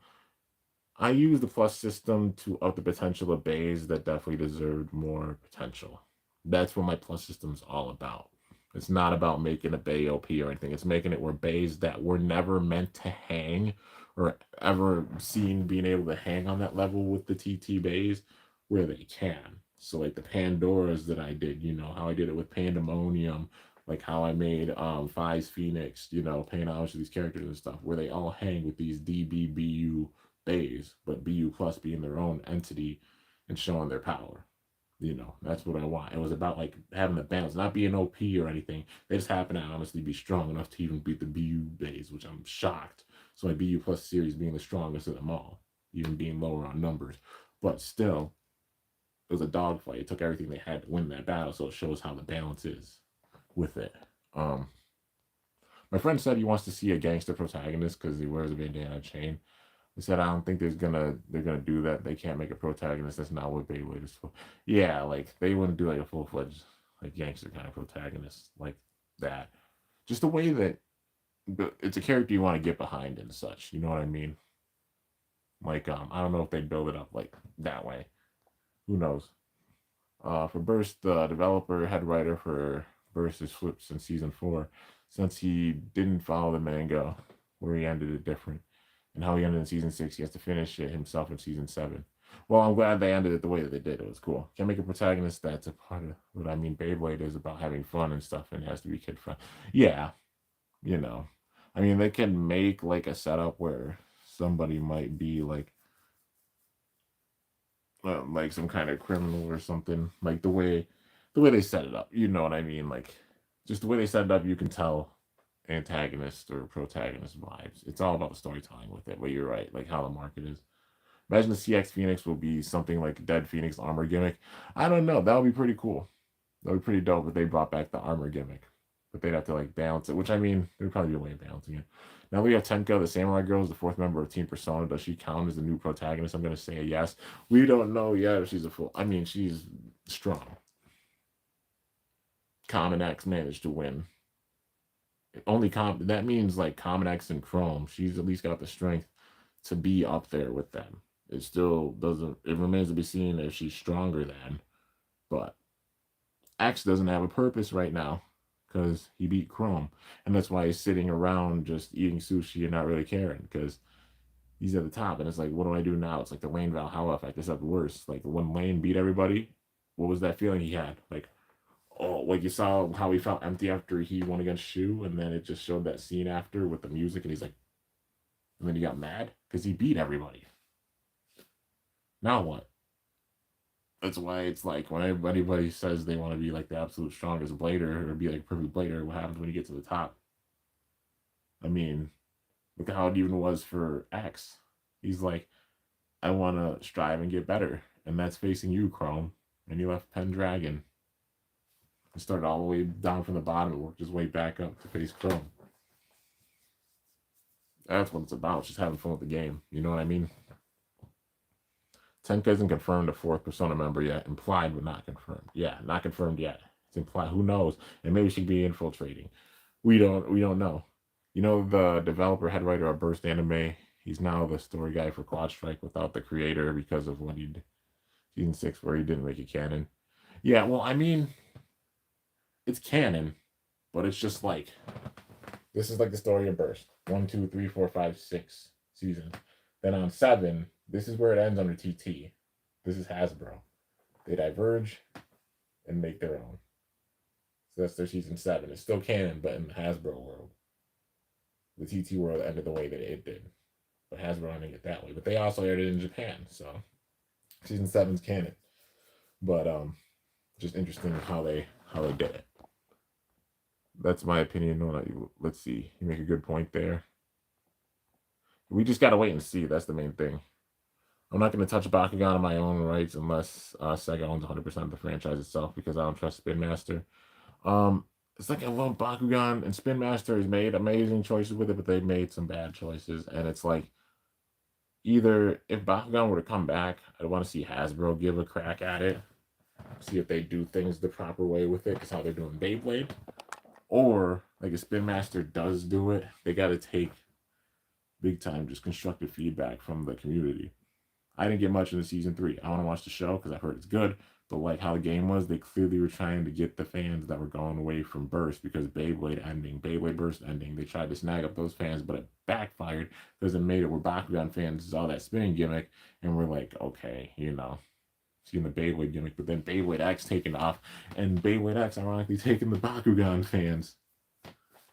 I use the plus system to up the potential of bays that definitely deserved more potential. That's what my plus system's all about. It's not about making a bay OP or anything. It's making it where bays that were never meant to hang or ever seen being able to hang on that level with the TT bays where they can. So like the Pandoras that I did, how I did it with Pandemonium, like how I made Fives Phoenix, paying homage to these characters and stuff, where they all hang with these DBBU bays, but BU plus being their own entity and showing their power. That's what I want. It was about like having the balance, not being OP or anything. They just happen to honestly be strong enough to even beat the BU bays, which I'm shocked. So my BU plus series being the strongest of them all, even being lower on numbers. But still, It was a dogfight. It took everything they had to win that battle, so it shows how the balance is with it. Um, my friend said he wants to see a gangster protagonist because he wears a bandana chain. He said I don't think they're gonna do that. They can't make a protagonist. That's not what Beyblade is for. Yeah, like they wouldn't do like a full fledged like gangster kind of protagonist like that. Just the way that it's a character you want to get behind and such. You know what I mean? Like I don't know if they'd build it up like that way. Who knows? For Burst, the developer head writer for Burst is flipped in season 4, since he didn't follow the manga where he ended it different, and how he ended in season 6. He has to finish it himself in season 7. Well, I'm glad they ended it the way that they did. It was cool. Can't make a protagonist that's a part of what I mean. Beyblade is about having fun and stuff, and it has to be kid friendly. Yeah, you know, I mean, they can make like a setup where somebody might be like some kind of criminal or something. Like the way they set it up. You know what I mean? Like just the way they set it up, you can tell antagonist or protagonist vibes. It's all about the storytelling with it. But you're right, like how the market is. Imagine the CX Phoenix will be something like Dead Phoenix armor gimmick. I don't know. That would be pretty cool. That would be pretty dope if they brought back the armor gimmick. But they'd have to like balance it, which I mean, there'd probably be a way of balancing it. Now we have Tenka, the Samurai Girl, is the fourth member of Team Persona. Does she count as the new protagonist? I'm gonna say a yes. We don't know yet if she's a full. I mean, she's strong. Common X managed to win. Only that means like Common X and Chrome. She's at least got the strength to be up there with them. It still doesn't. It remains to be seen if she's stronger than. But X doesn't have a purpose right now because he beat Chrome, and that's why he's sitting around just eating sushi and not really caring because he's at the top. And it's like, what do I do now? It's like the Lane Valhalla effect. It's up worse. Like when Lane beat everybody, what was that feeling he had? Like, oh, like you saw how he felt empty after he won against Shu, and then it just showed that scene after with the music, and he's like, and then he got mad because he beat everybody. Now what? That's why it's like when anybody says they want to be like the absolute strongest blader or be like perfect blader, what happens when you get to the top? I mean, look at how it even was for X. He's like, I want to strive and get better, and that's facing you, Chrome. And he left Pendragon and started all the way down from the bottom and worked his way back up to face Chrome. That's what it's about, just having fun with the game. You know what I mean? Tenka isn't confirmed a fourth Persona member yet. Implied but not confirmed. Yeah, not confirmed yet. It's implied. Who knows? And maybe she could be infiltrating. We don't know. You know the developer head writer of Burst Anime. He's now the story guy for Quad Strike without the creator because of what he did season 6 where he didn't make it canon. Yeah, well, I mean, it's canon, but it's just like this is like the story of Burst. 1, 2, 3, 4, 5, 6 season. Then on 7, this is where it ends under TT. This is Hasbro. They diverge and make their own. So that's their season 7. It's still canon, but in the Hasbro world. The TT world ended the way that it did. But Hasbro ended it that way. But they also aired it in Japan, so season 7's canon. But just interesting how they did it. That's my opinion. Let's see. You make a good point there. We just gotta wait and see. That's the main thing. I'm not going to touch Bakugan on my own rights unless Sega owns 100% of the franchise itself because I don't trust Spin Master. It's like I love Bakugan, and Spin Master has made amazing choices with it, but they've made some bad choices. And it's like, either if Bakugan were to come back, I'd want to see Hasbro give a crack at it, see if they do things the proper way with it, because how they're doing Beyblade. Or, like, if Spin Master does do it, they got to take big time just constructive feedback from the community. I didn't get much in the season 3. I want to watch the show because I've heard it's good. But like how the game was, they clearly were trying to get the fans that were going away from Burst because Beyblade Burst ending. They tried to snag up those fans, but it backfired because it made it where Bakugan fans saw that spinning gimmick and we're like, okay, seeing the Beyblade gimmick, but then Beyblade X taking off, and Beyblade X ironically taking the Bakugan fans,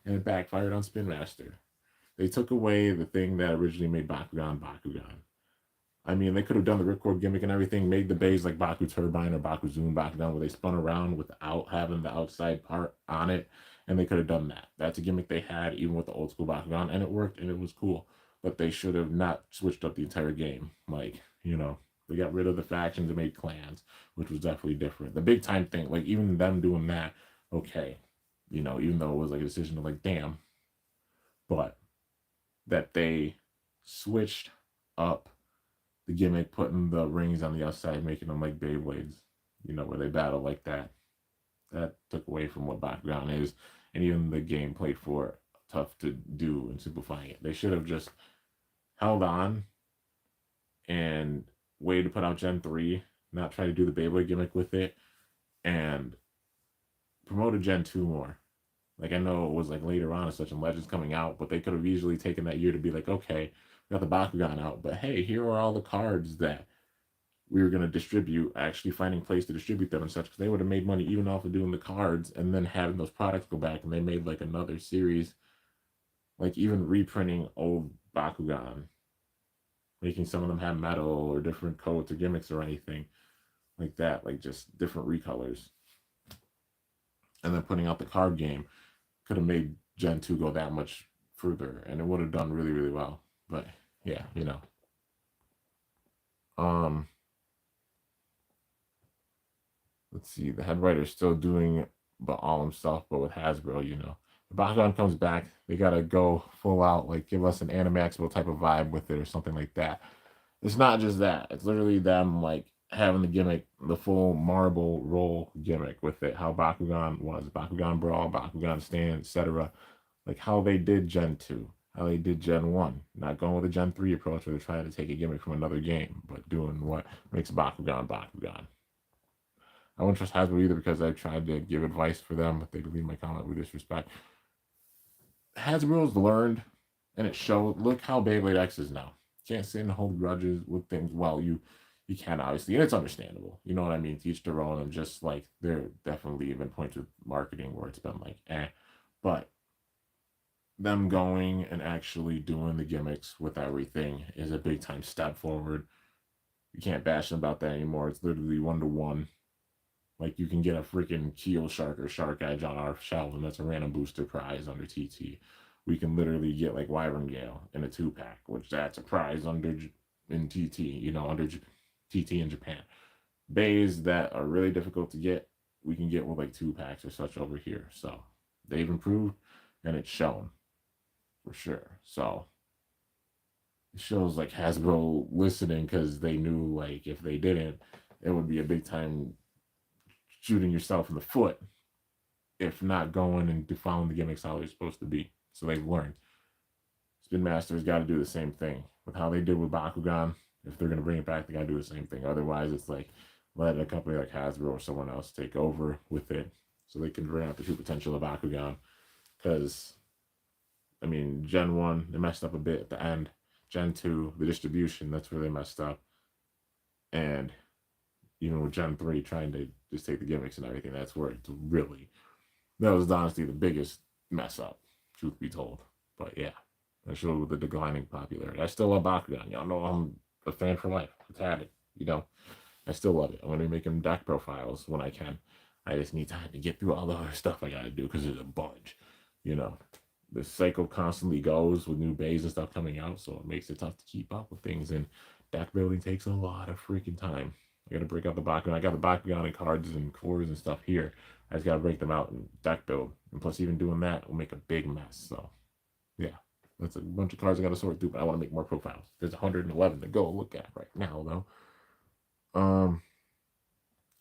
and it backfired on Spin Master. They took away the thing that originally made Bakugan. I mean, they could have done the ripcord gimmick and everything, made the bays like Baku Turbine or Baku Zoom Bakugan where they spun around without having the outside part on it, and they could have done that. That's a gimmick they had even with the old school Bakugan, and it worked and it was cool. But they should have not switched up the entire game. Like, They got rid of the factions and made clans, which was definitely different. The big time thing, like even them doing that, okay, even though it was like a decision of like, damn, but that they switched up the gimmick, putting the rings on the outside, making them like Beyblades, where they battle like that. That took away from what bakugan is, and even the gameplay for it, tough to do and simplifying it. They should have just held on and waited to put out Gen 3, not try to do the Beyblade gimmick with it, and promoted Gen 2 more. Like, I know it was like later on as such and Legends coming out, but they could have easily taken that year to be like, okay, we got the Bakugan out, but hey, here are all the cards that we were going to distribute, actually finding place to distribute them and such, because they would have made money even off of doing the cards and then having those products go back, and they made like another series, like even reprinting old Bakugan, making some of them have metal or different coats or gimmicks or anything like that, like just different recolors, and then putting out the card game could have made Gen 2 go that much further, and it would have done really, really well. But yeah, Um, let's see, the head writer's still doing but all himself, but with Hasbro, The Bakugan comes back, they gotta go full out, like give us an Animaxable type of vibe with it or something like that. It's not just that. It's literally them like having the gimmick, the full marble roll gimmick with it. How Bakugan was, Bakugan Brawl, Bakugan Stand, etc. Like how they did Gen 2, how they did Gen 1. Not going with a Gen 3 approach where they're trying to take a gimmick from another game, but doing what makes Bakugan Bakugan. I wouldn't trust Hasbro either because I've tried to give advice for them, but they leave my comment with disrespect. Hasbro's learned, and it showed. Look how Beyblade X is now. Can't sit and hold grudges with things. Well, you can obviously, and it's understandable. You know what I mean? Teach their own, and just like there definitely been points with marketing where it's been like, but them going and actually doing the gimmicks with everything is a big time step forward. You can't bash them about that anymore. It's literally 1-to-1. Like you can get a freaking Keel Shark or Shark Edge on our shelf, and that's a random booster prize under TT. We can literally get like Wyvern Gale in a 2-pack, which that's a prize under in TT, under TT in Japan. Bays that are really difficult to get, we can get with like 2-packs or such over here. So they've improved, and it's shown for sure. So it shows like Hasbro listening, because they knew like if they didn't, it would be a big time shooting yourself in the foot if not going and following the gimmicks how they're supposed to be. So they've learned. Spin Master's got to do the same thing with how they did with Bakugan. If they're going to bring it back, they got to do the same thing. Otherwise, it's like let a company like Hasbro or someone else take over with it so they can bring out the true potential of Bakugan. Because, I mean, Gen 1, they messed up a bit at the end. Gen 2, the distribution, that's where they messed up. And even with Gen 3 trying to just take the gimmicks and everything, that's where it's really, that was honestly the biggest mess up, truth be told. But yeah, that showed with the declining popularity. I still love Bakugan. Y'all know I'm a fan for life. It's had it, I still love it. I'm going to be making deck profiles when I can. I just need time to get through all the other stuff I got to do because there's a bunch, The cycle constantly goes with new bays and stuff coming out, so it makes it tough to keep up with things. And deck building takes a lot of freaking time. I got to break out the Bakugan. I got the Bakugan and cards and cores and stuff here. I just got to break them out and deck build. And plus, even doing that will make a big mess. So, yeah, that's a bunch of cards I got to sort through. But I want to make more profiles. There's 111 to go look at right now, though.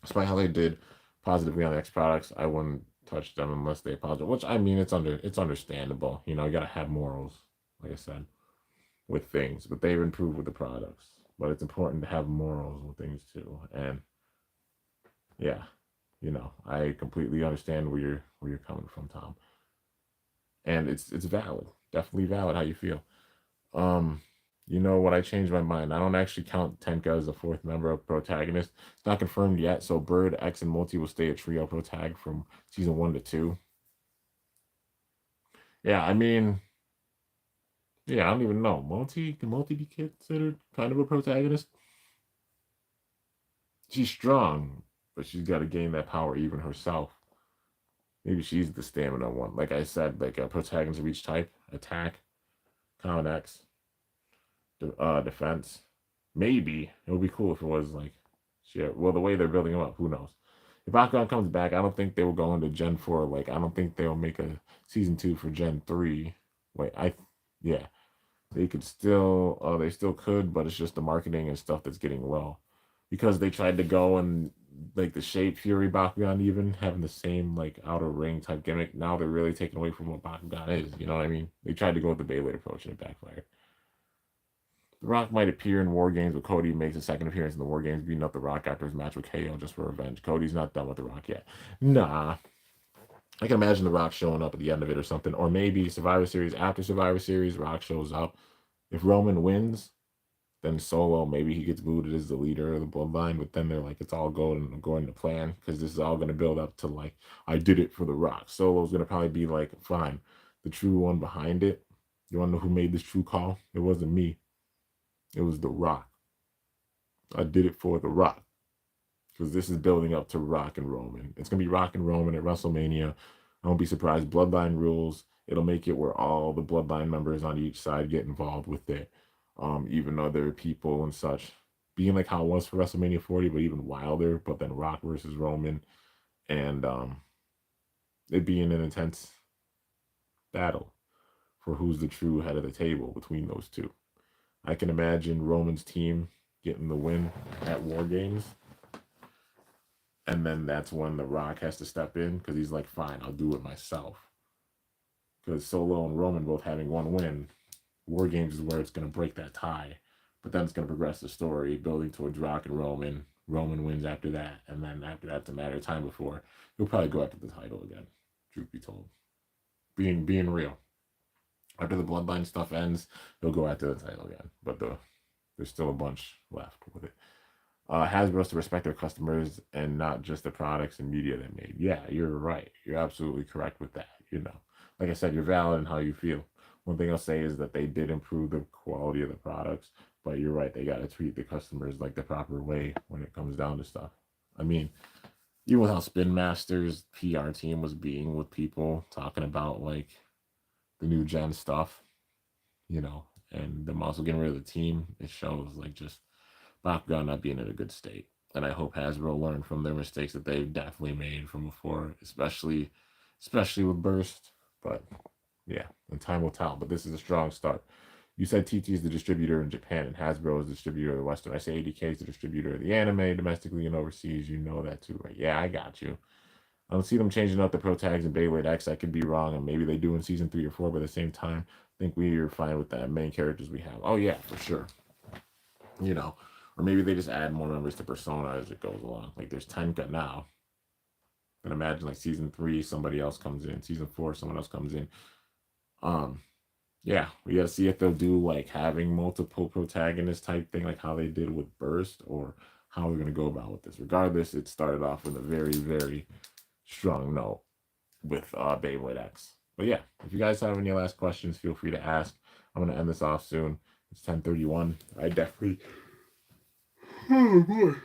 Despite how they did positively on the X products, I wouldn't touch them unless they apologize. Which I mean, it's understandable. You got to have morals, like I said, with things. But they've improved with the products. But it's important to have morals with things too. And yeah, I completely understand where you're coming from, Tom. And it's valid, definitely valid how you feel. What I changed my mind. I don't actually count Tenka as a fourth member of protagonist. It's not confirmed yet, so Bird, X, and Multi will stay a trio protag from season 1 to 2. Yeah, I mean, yeah, I don't even know. Can Multi be considered kind of a protagonist? She's strong, but she's got to gain that power even herself. Maybe she's the stamina one. Like I said, like a protagonist of each type: attack, common X, defense, Maybe it would be cool if it was like, shit. Well, the way they're building them up, who knows? If Bakugan comes back, I don't think they will go into Gen 4. Like, I don't think they'll make a season 2 for Gen 3. Wait, yeah, they could still, they still could, but it's just the marketing and stuff that's getting low because they tried to go and like the Shape Fury Bakugan, even having the same like outer ring type gimmick. Now they're really taking away from what Bakugan is. You know what I mean? They tried to go with the Beyblade approach and it backfired. The Rock might appear in War Games, but Cody makes a second appearance in the War Games, beating up The Rock after his match with KO just for revenge. Cody's not done with The Rock yet. Nah. I can imagine The Rock showing up at the end of it or something. Or maybe Survivor Series, after Survivor Series, Rock shows up. If Roman wins, then Solo, maybe he gets booted as the leader of the bloodline, but then they're like, it's all going to plan because this is all going to build up to like, I did it for The Rock. Solo's going to probably be like, fine, the true one behind it. You want to know who made this true call? It wasn't me. It was The Rock. I did it for The Rock because this is building up to Rock and Roman. It's going to be Rock and Roman at WrestleMania. I won't be surprised. Bloodline rules. It'll make it where all the Bloodline members on each side get involved with it, even other people and such. Being like how it was for WrestleMania 40, but even wilder. But then Rock versus Roman, and it being an intense battle for who's the true head of the table between those two. I can imagine Roman's team getting the win at War Games. And then that's when The Rock has to step in because he's like, fine, I'll do it myself. Because Solo and Roman both having one win, War Games is where it's going to break that tie. But then it's going to progress the story, building towards Rock and Roman. Roman wins after that. And then after that, it's a matter of time before he'll probably go after the title again, truth be told. Being real. After the Bloodline stuff ends, he'll go after the title again. But there's still a bunch left with it. Hasbro's to respect their customers and not just the products and media they made. Yeah, you're right. You're absolutely correct with that. You know, like I said, you're valid in how you feel. One thing I'll say is that they did improve the quality of the products, but you're right. They got to treat the customers like the proper way when it comes down to stuff. I mean, even with how Spin Master's PR team was being with people talking about like the new gen stuff, you know, and them also getting rid of the team, it shows like just Bakugan not being in a good state. And I hope Hasbro learned from their mistakes that they've definitely made from before, especially with Burst. But yeah, and time will tell. But this is a strong start. You said TT is the distributor in Japan and Hasbro is the distributor of the Western. I say ADK is the distributor of the anime domestically and overseas. You know that too, right? Yeah, I got you. I don't see them changing up the Pro Tags and Beyblade X. I could be wrong, and maybe they do in season 3 or 4, but at the same time, I think we are fine with the main characters we have. Oh yeah, for sure. You know, or maybe they just add more members to Persona as it goes along. Like there's Tenka now. And imagine like season 3, somebody else comes in. Season 4, someone else comes in. Um, yeah, we gotta see if they'll do like having multiple protagonists type thing, like how they did with Burst, or how we're gonna go about with this. Regardless, it started off with a very, very strong note with Beyblade X. But yeah, if you guys have any last questions, feel free to ask. I'm gonna end this off soon. It's 10:31. I definitely, oh boy,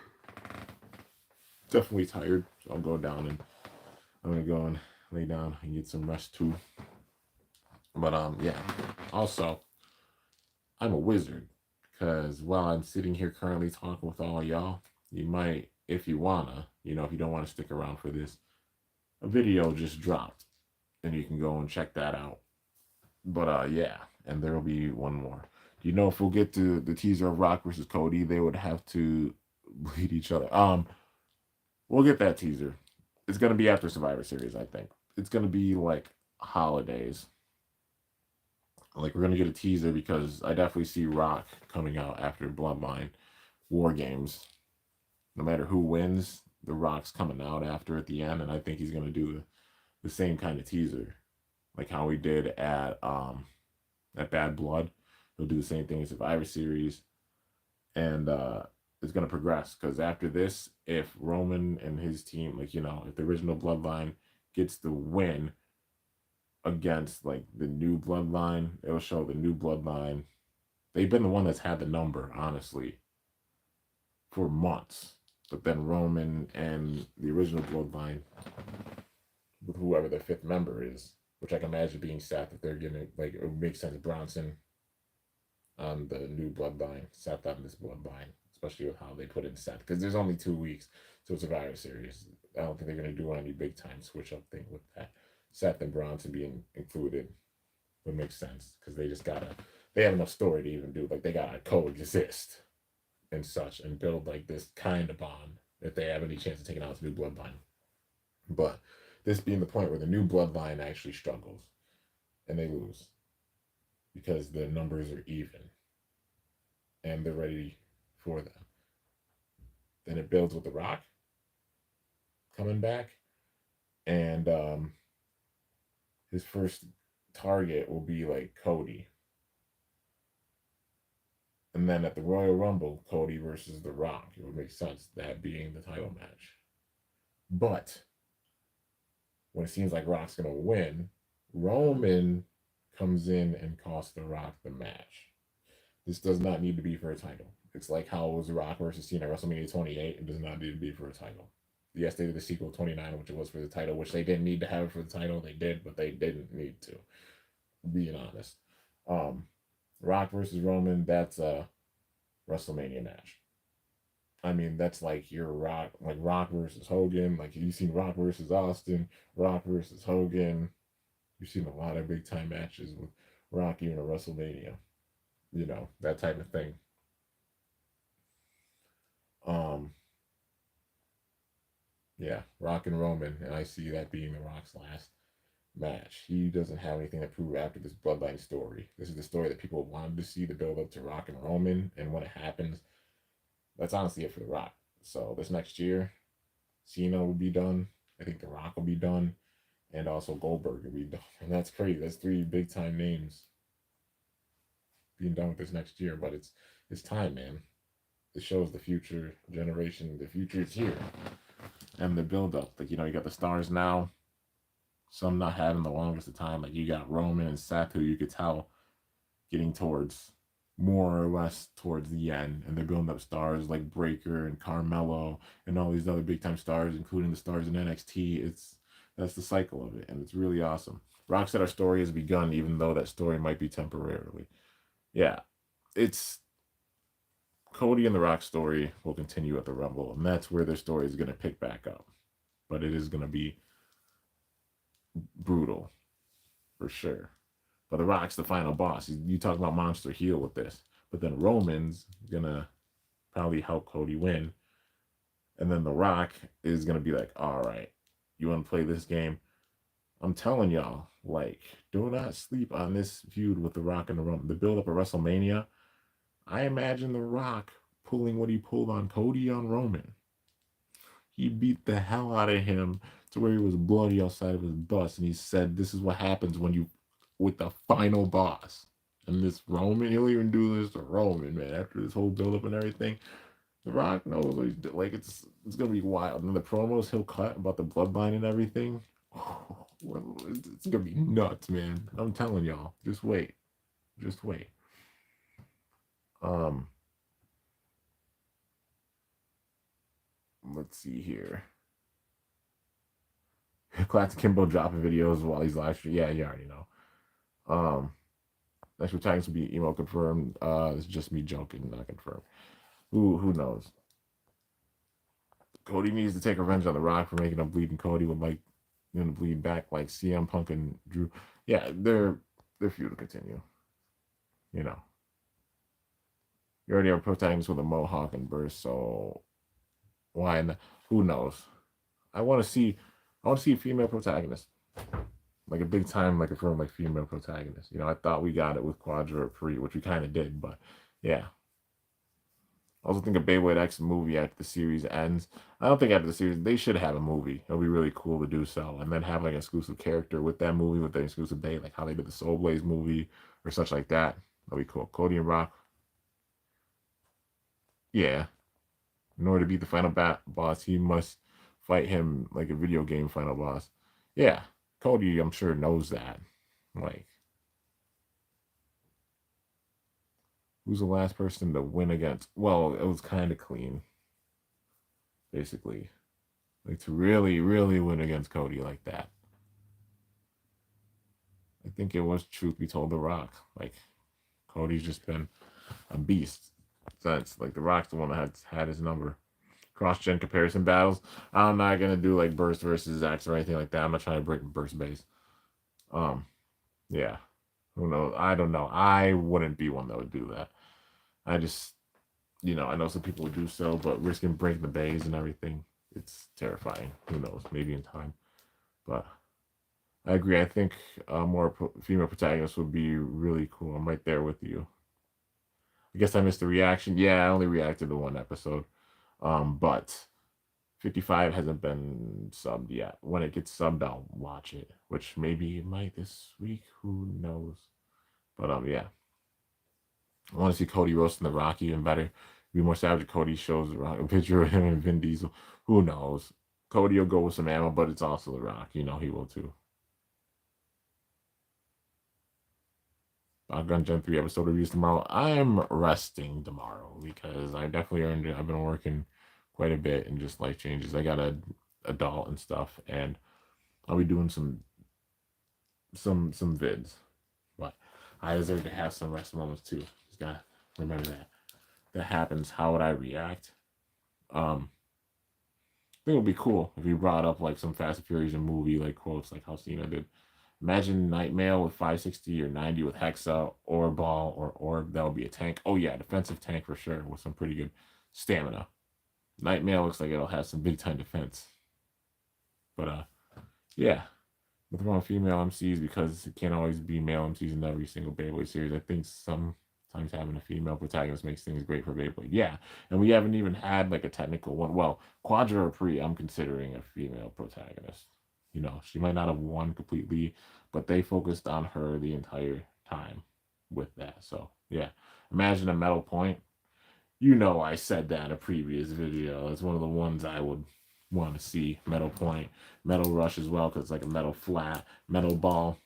definitely tired. So I'll go down and I'm gonna go and lay down and get some rest too. But yeah. Also, I'm a wizard because while I'm sitting here currently talking with all y'all, you might, if you wanna, you know, if you don't want to stick around for this, a video just dropped, and you can go and check that out. But yeah, and there will be one more. Do you know if we'll get to the teaser of Rock versus Cody, they would have to bleed each other. We'll get that teaser. It's gonna be after Survivor Series, I think. It's gonna be like holidays. Like we're gonna get a teaser because I definitely see Rock coming out after Bloodline War Games. No matter who wins, the Rock's coming out after at the end, and I think he's gonna do the same kind of teaser, like how we did at Bad Blood. He'll do the same thing in Survivor Series, and it's gonna progress because after this, if Roman and his team, like you know, if the original Bloodline gets the win against like the new Bloodline, it'll show the new Bloodline. They've been the one that's had the number, honestly, for months. But then Roman and the original Bloodline, with whoever their fifth member is, which I can imagine being Seth if they're getting it, like it would make sense. Bronson, on the new bloodline, Seth on this bloodline, especially with how they put in Seth. Because there's only 2 weeks to Survivor Series. I don't think they're going to do any big time switch up thing with that. Seth and Bronson being included would make sense because they just gotta, they have enough story to even do, like, they gotta coexist and such and build like this kind of bond if they have any chance of taking out this new bloodline. But this being the point where the new bloodline actually struggles and they lose because the numbers are even and they're ready for them. Then it builds with The Rock coming back, and his first target will be like Cody. And then at the Royal Rumble, Cody versus The Rock. It would make sense that being the title match. But when it seems like Rock's going to win, Roman comes in and costs The Rock the match. This does not need to be for a title. It's like how it was The Rock versus Cena at WrestleMania 28. It does not need to be for a title. Yes, they did the sequel 29, which it was for the title, which they didn't need to have it for the title. They did, but they didn't need to, being honest. Rock versus Roman, that's a WrestleMania match. I mean, that's like your Rock, like Rock versus Hogan. Like, you've seen Rock versus Austin, Rock versus Hogan. You've seen a lot of big time matches with Rock even at WrestleMania. You know, that type of thing. Um, yeah, Rock and Roman, and I see that being The Rock's last match. He doesn't have anything to prove after this bloodline story. This is the story that people wanted to see, the build up to Rock and Roman, and when it happens, that's honestly it for The Rock. So this next year, Cena will be done. I think The Rock will be done, and also Goldberg will be done. And that's crazy. That's three big time names being done with this next year. But it's time, man. It shows the future generation. The future is here, and the build up. Like, you got the stars now. Some not having the longest of time. Like, you got Roman and Seth, who you could tell getting towards more or less towards the end, and they're building up stars like Breaker and Carmelo and all these other big time stars, including the stars in NXT. That's the cycle of it, and it's really awesome. Rock said our story has begun, even though that story might be temporarily. Yeah, it's Cody and the Rock story will continue at the Rumble, and that's where their story is going to pick back up. But it is going to be brutal for sure. But The Rock's the final boss. You talk about monster heel with this, but then Roman's gonna probably help Cody win, and then The Rock is gonna be like, "All right, you want to play this game? I'm telling y'all, like, do not sleep on this feud with The Rock and the Roman. The build up of WrestleMania. I imagine The Rock pulling what he pulled on Cody on Roman. He beat the hell out of him to where he was bloody outside of his bus, and he said, "This is what happens when you with the final boss." And this Roman, he'll even do this to Roman, man. After this whole build up and everything, The Rock knows what he's doing. Like, it's gonna be wild. And the promos he'll cut about the bloodline and everything, it's gonna be nuts, man. I'm telling y'all, just wait, just wait. Um, let's see here. Classic Kimbo dropping videos while he's live streaming. Yeah, you already know. Next for tags will be email confirmed. It's just me joking, not confirmed. Who knows? Cody needs to take revenge on The Rock for making a bleeding Cody with like bleed back like CM Punk and Drew. Yeah, their feud will continue. You already have protagonists with a mohawk and burst, so why not? Who knows? I want to see a female protagonist. Like a big time, like a firm, like female protagonist. I thought we got it with Quadra Free, which we kind of did, but yeah. I also think a Beyblade X movie after the series ends. I don't think after the series they should have a movie. It'll be really cool to do so, and then have like an exclusive character with that movie with the exclusive Bay, like how they did the Soul Blaze movie or such like that. That'd be cool. Cody and Rock. Yeah. In order to beat the final boss, he must fight him like a video game final boss. Yeah. Cody, I'm sure, knows that. Like, who's the last person to win against? Well, it was kind of clean, basically. Like, to really, really win against Cody like that. I think it was, truth be told, The Rock. Like, Cody's just been a beast. Since like The Rock's the one that had his number. Cross-gen comparison battles. I'm not gonna do like Burst versus X or anything like that. I'm not trying to break Burst base. Um, yeah. Who knows? I don't know. I wouldn't be one that would do that. I just, I know some people would do so, but risking breaking the bays and everything, it's terrifying. Who knows? Maybe in time. But I agree. I think more female protagonists would be really cool. I'm right there with you. I guess I missed the reaction. Yeah, I only reacted to one episode. But 55 hasn't been subbed yet. When it gets subbed, I'll watch it, which maybe it might this week. Who knows? But yeah. I want to see Cody roasting The Rock even better. Be more savage if Cody shows The Rock a picture of him and Vin Diesel. Who knows? Cody will go with some ammo, but it's also The Rock. He will too. Gun Gen 3 episode reviews tomorrow. I'm resting tomorrow because I definitely earned it. I've been working quite a bit and just life changes. I got a adult and stuff, and I'll be doing some vids. But I deserve to have some rest moments too. Just gotta remember that happens. How would I react? I think it would be cool if you brought up like some Fast and Furious movie like quotes like how Cena did. Imagine Nightmare with 560 or 90 with Hexa or Ball or Orb. That would be a tank. Oh yeah, defensive tank for sure with some pretty good stamina. Nightmare looks like it'll have some big time defense. But yeah. With wrong female MCs because it can't always be male MCs in every single Beyblade series. I think sometimes having a female protagonist makes things great for Beyblade. Yeah, and we haven't even had like a technical one. Well, Quadra or Pre, I'm considering a female protagonist. She might not have won completely, but they focused on her the entire time with that. So yeah, imagine a Metal Point. I said that in a previous video. It's one of the ones I would want to see. Metal Point, Metal Rush as well, because it's like a metal flat, metal ball.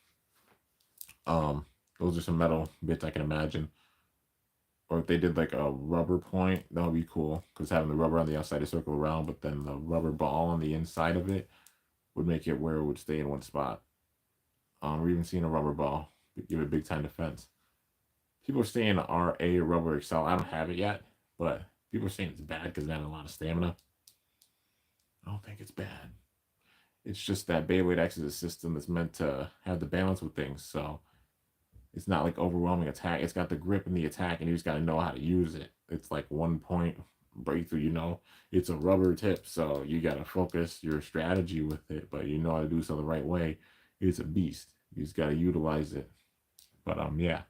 Those are some metal bits I can imagine. Or if they did like a rubber point, that would be cool. Because having the rubber on the outside to circle around, but then the rubber ball on the inside of it would make it where it would stay in one spot. Or even seeing a rubber ball, give it big time defense. People are saying RA Rubber Excel. I don't have it yet, but people are saying it's bad because it had a lot of stamina. I don't think it's bad. It's just that Beyblade X is a system that's meant to have the balance with things. So it's not like overwhelming attack. It's got the grip and the attack, and you just got to know how to use it. It's like 1 point breakthrough. It's a rubber tip, so you got to focus your strategy with it, but you know how to do so the right way. It's a beast. You just got to utilize it. But yeah.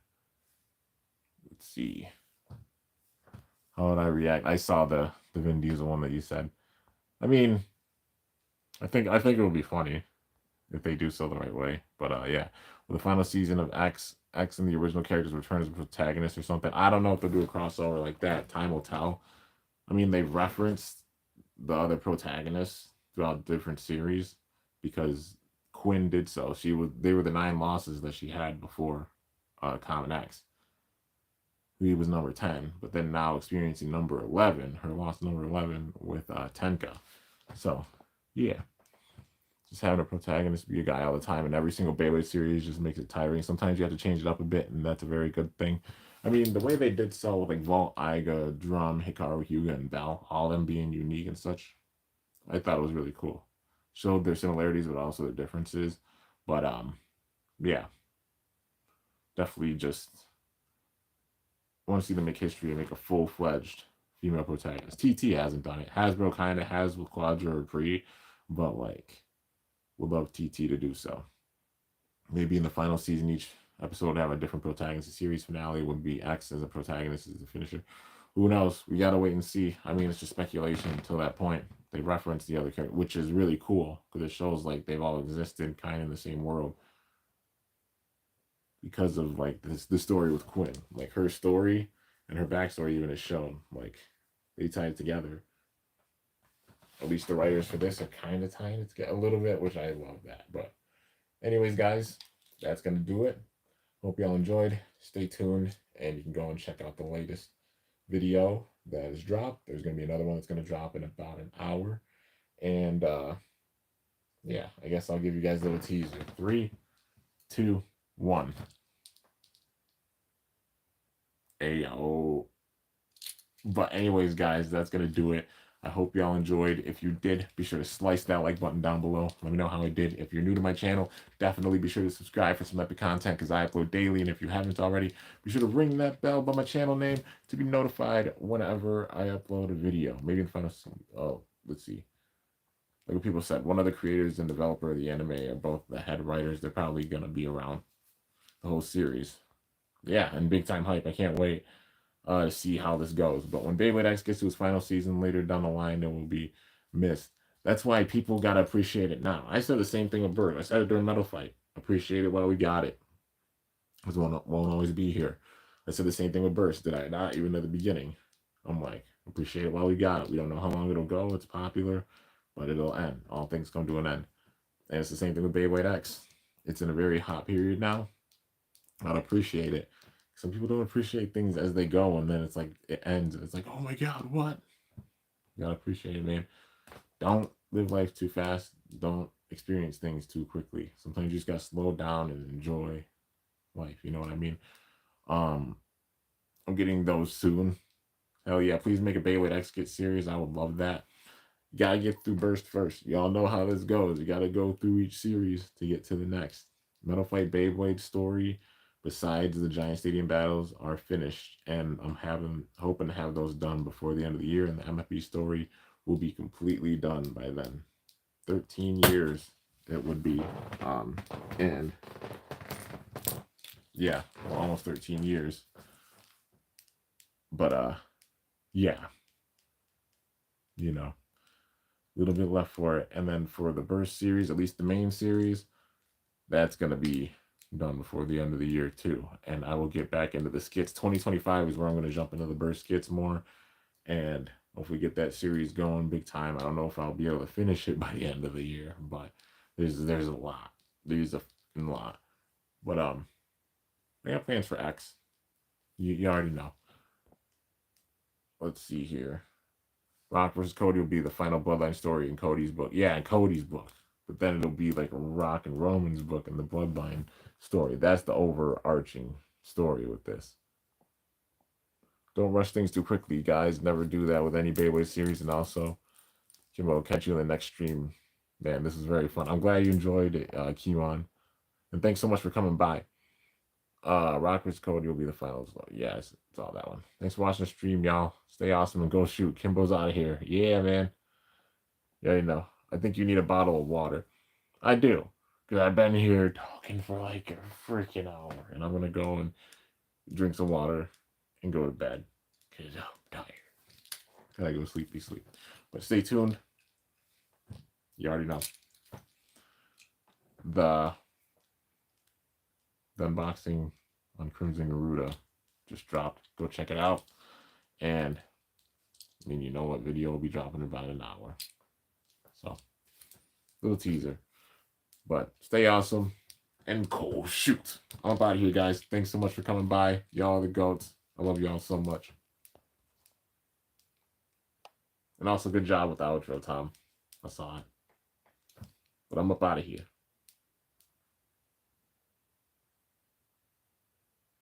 Let's see. How would I react? I saw the Vin Diesel one that you said. I mean, I think it would be funny if they do so the right way. But yeah, with the final season of X and the original characters return as protagonists or something. I don't know if they'll do a crossover like that. Time will tell. I mean, they've referenced the other protagonists throughout different series because Quinn did so. They were the 9 losses that she had before Common X. He was number 10, but then now experiencing number 11, her loss number 11 with Tenka. So, yeah. Just having a protagonist be a guy all the time in every single Beyblade series just makes it tiring. Sometimes you have to change it up a bit, and that's a very good thing. I mean, the way they did so with like Vault, Iga, Drum, Hikaru, Hyuga, and Bell, all them being unique and such, I thought it was really cool. Showed their similarities, but also their differences. But yeah. Definitely just want to see them make history and make a full-fledged female protagonist. TT hasn't done it. Hasbro kind of has with Quadra or Pre, but like, would love TT to do so. Maybe in the final season, each episode would have a different protagonist. The series finale would be X as a protagonist, as the finisher. Who knows? We gotta wait and see. I mean, it's just speculation until that point. They reference the other character, which is really cool because it shows like they've all existed kind of in the same world. Because of like the story with Quinn, like her story and her backstory even is shown. Like they tie it together. At least the writers for this are kind of tying it together a little bit, which I love that. But anyways, guys, that's gonna do it. Hope y'all enjoyed. Stay tuned, and you can go and check out the latest video that is dropped. There's gonna be another one that's gonna drop in about an hour, and yeah, I guess I'll give you guys a little teaser. 3, 2, 1. Ayo. But anyways, guys, that's going to do it. I hope y'all enjoyed. If you did, be sure to slice that like button down below. Let me know how I did. If you're new to my channel, definitely be sure to subscribe for some epic content because I upload daily. And if you haven't already, be sure to ring that bell by my channel name to be notified whenever I upload a video. Maybe in the final, let's see. Like what people said, one of the creators and developer of the anime are both the head writers. They're probably going to be around the whole series. Yeah, and big time hype. I can't wait to see how this goes. But when Beyblade X gets to its final season later down the line, it will be missed. That's why people got to appreciate it now. I said the same thing with Bird. I said it during Metal Fight. Appreciate it while we got it. Because it won't always be here. I said the same thing with Burst, did I not? Even at the beginning. I'm like, appreciate it while we got it. We don't know how long it'll go. It's popular, but it'll end. All things come to an end. And it's the same thing with Beyblade X. It's in a very hot period now. I'd appreciate it. Some people don't appreciate things as they go, and then it's like it ends, and it's like, oh my god, what? You gotta appreciate it, man. Don't live life too fast. Don't experience things too quickly. Sometimes you just gotta slow down and enjoy life. You know what I mean? I'm getting those soon. Hell yeah! Please make a Beyblade X Kit series. I would love that. You gotta get through Burst first. Y'all know how this goes. You gotta go through each series to get to the next. Metal Fight Beyblade story, besides the Giant Stadium battles, are finished, and I'm hoping to have those done before the end of the year, and the MFB story will be completely done by then. 13 years it would be, and yeah, well, almost 13 years. But yeah, you know, a little bit left for it, and then for the Burst series, at least the main series, that's gonna be done before the end of the year too. And I will get back into the skits. 2025 is where I'm going to jump into the Burst skits more, and hopefully get that series going big time. I don't know if I'll be able to finish it by the end of the year, but there's a lot. There's a lot. But I got plans for X. You already know. Let's see here. Rock versus Cody will be the final Bloodline story in Cody's book. Yeah, in Cody's book. But then it'll be like a Rock and Roman's book in the Bloodline story. That's the overarching story with this. Don't rush things too quickly, guys. Never do that with any Beyblade series. And also, Kimbo, will catch you in the next stream. Man, this is very fun. I'm glad you enjoyed it, Kimon. And thanks so much for coming by. Rock vs. Cody will be the finals. Yeah, it's all that one. Thanks for watching the stream, y'all. Stay awesome and go shoot. Kimbo's out of here. Yeah, man. Yeah, you know. I think you need a bottle of water. I do. Because I've been here talking for like a freaking hour. And I'm going to go and drink some water and go to bed. Because I'm tired. Gotta go sleepy sleep. But stay tuned. You already know. The unboxing on Crimson Garuda just dropped. Go check it out. And I mean, you know what video will be dropping in about an hour. So, little teaser. But stay awesome and cool. Shoot. I'm out of here, guys. Thanks so much for coming by. Y'all are the goats. I love y'all so much. And also, good job with the outro, Tom. I saw it. But I'm up out of here.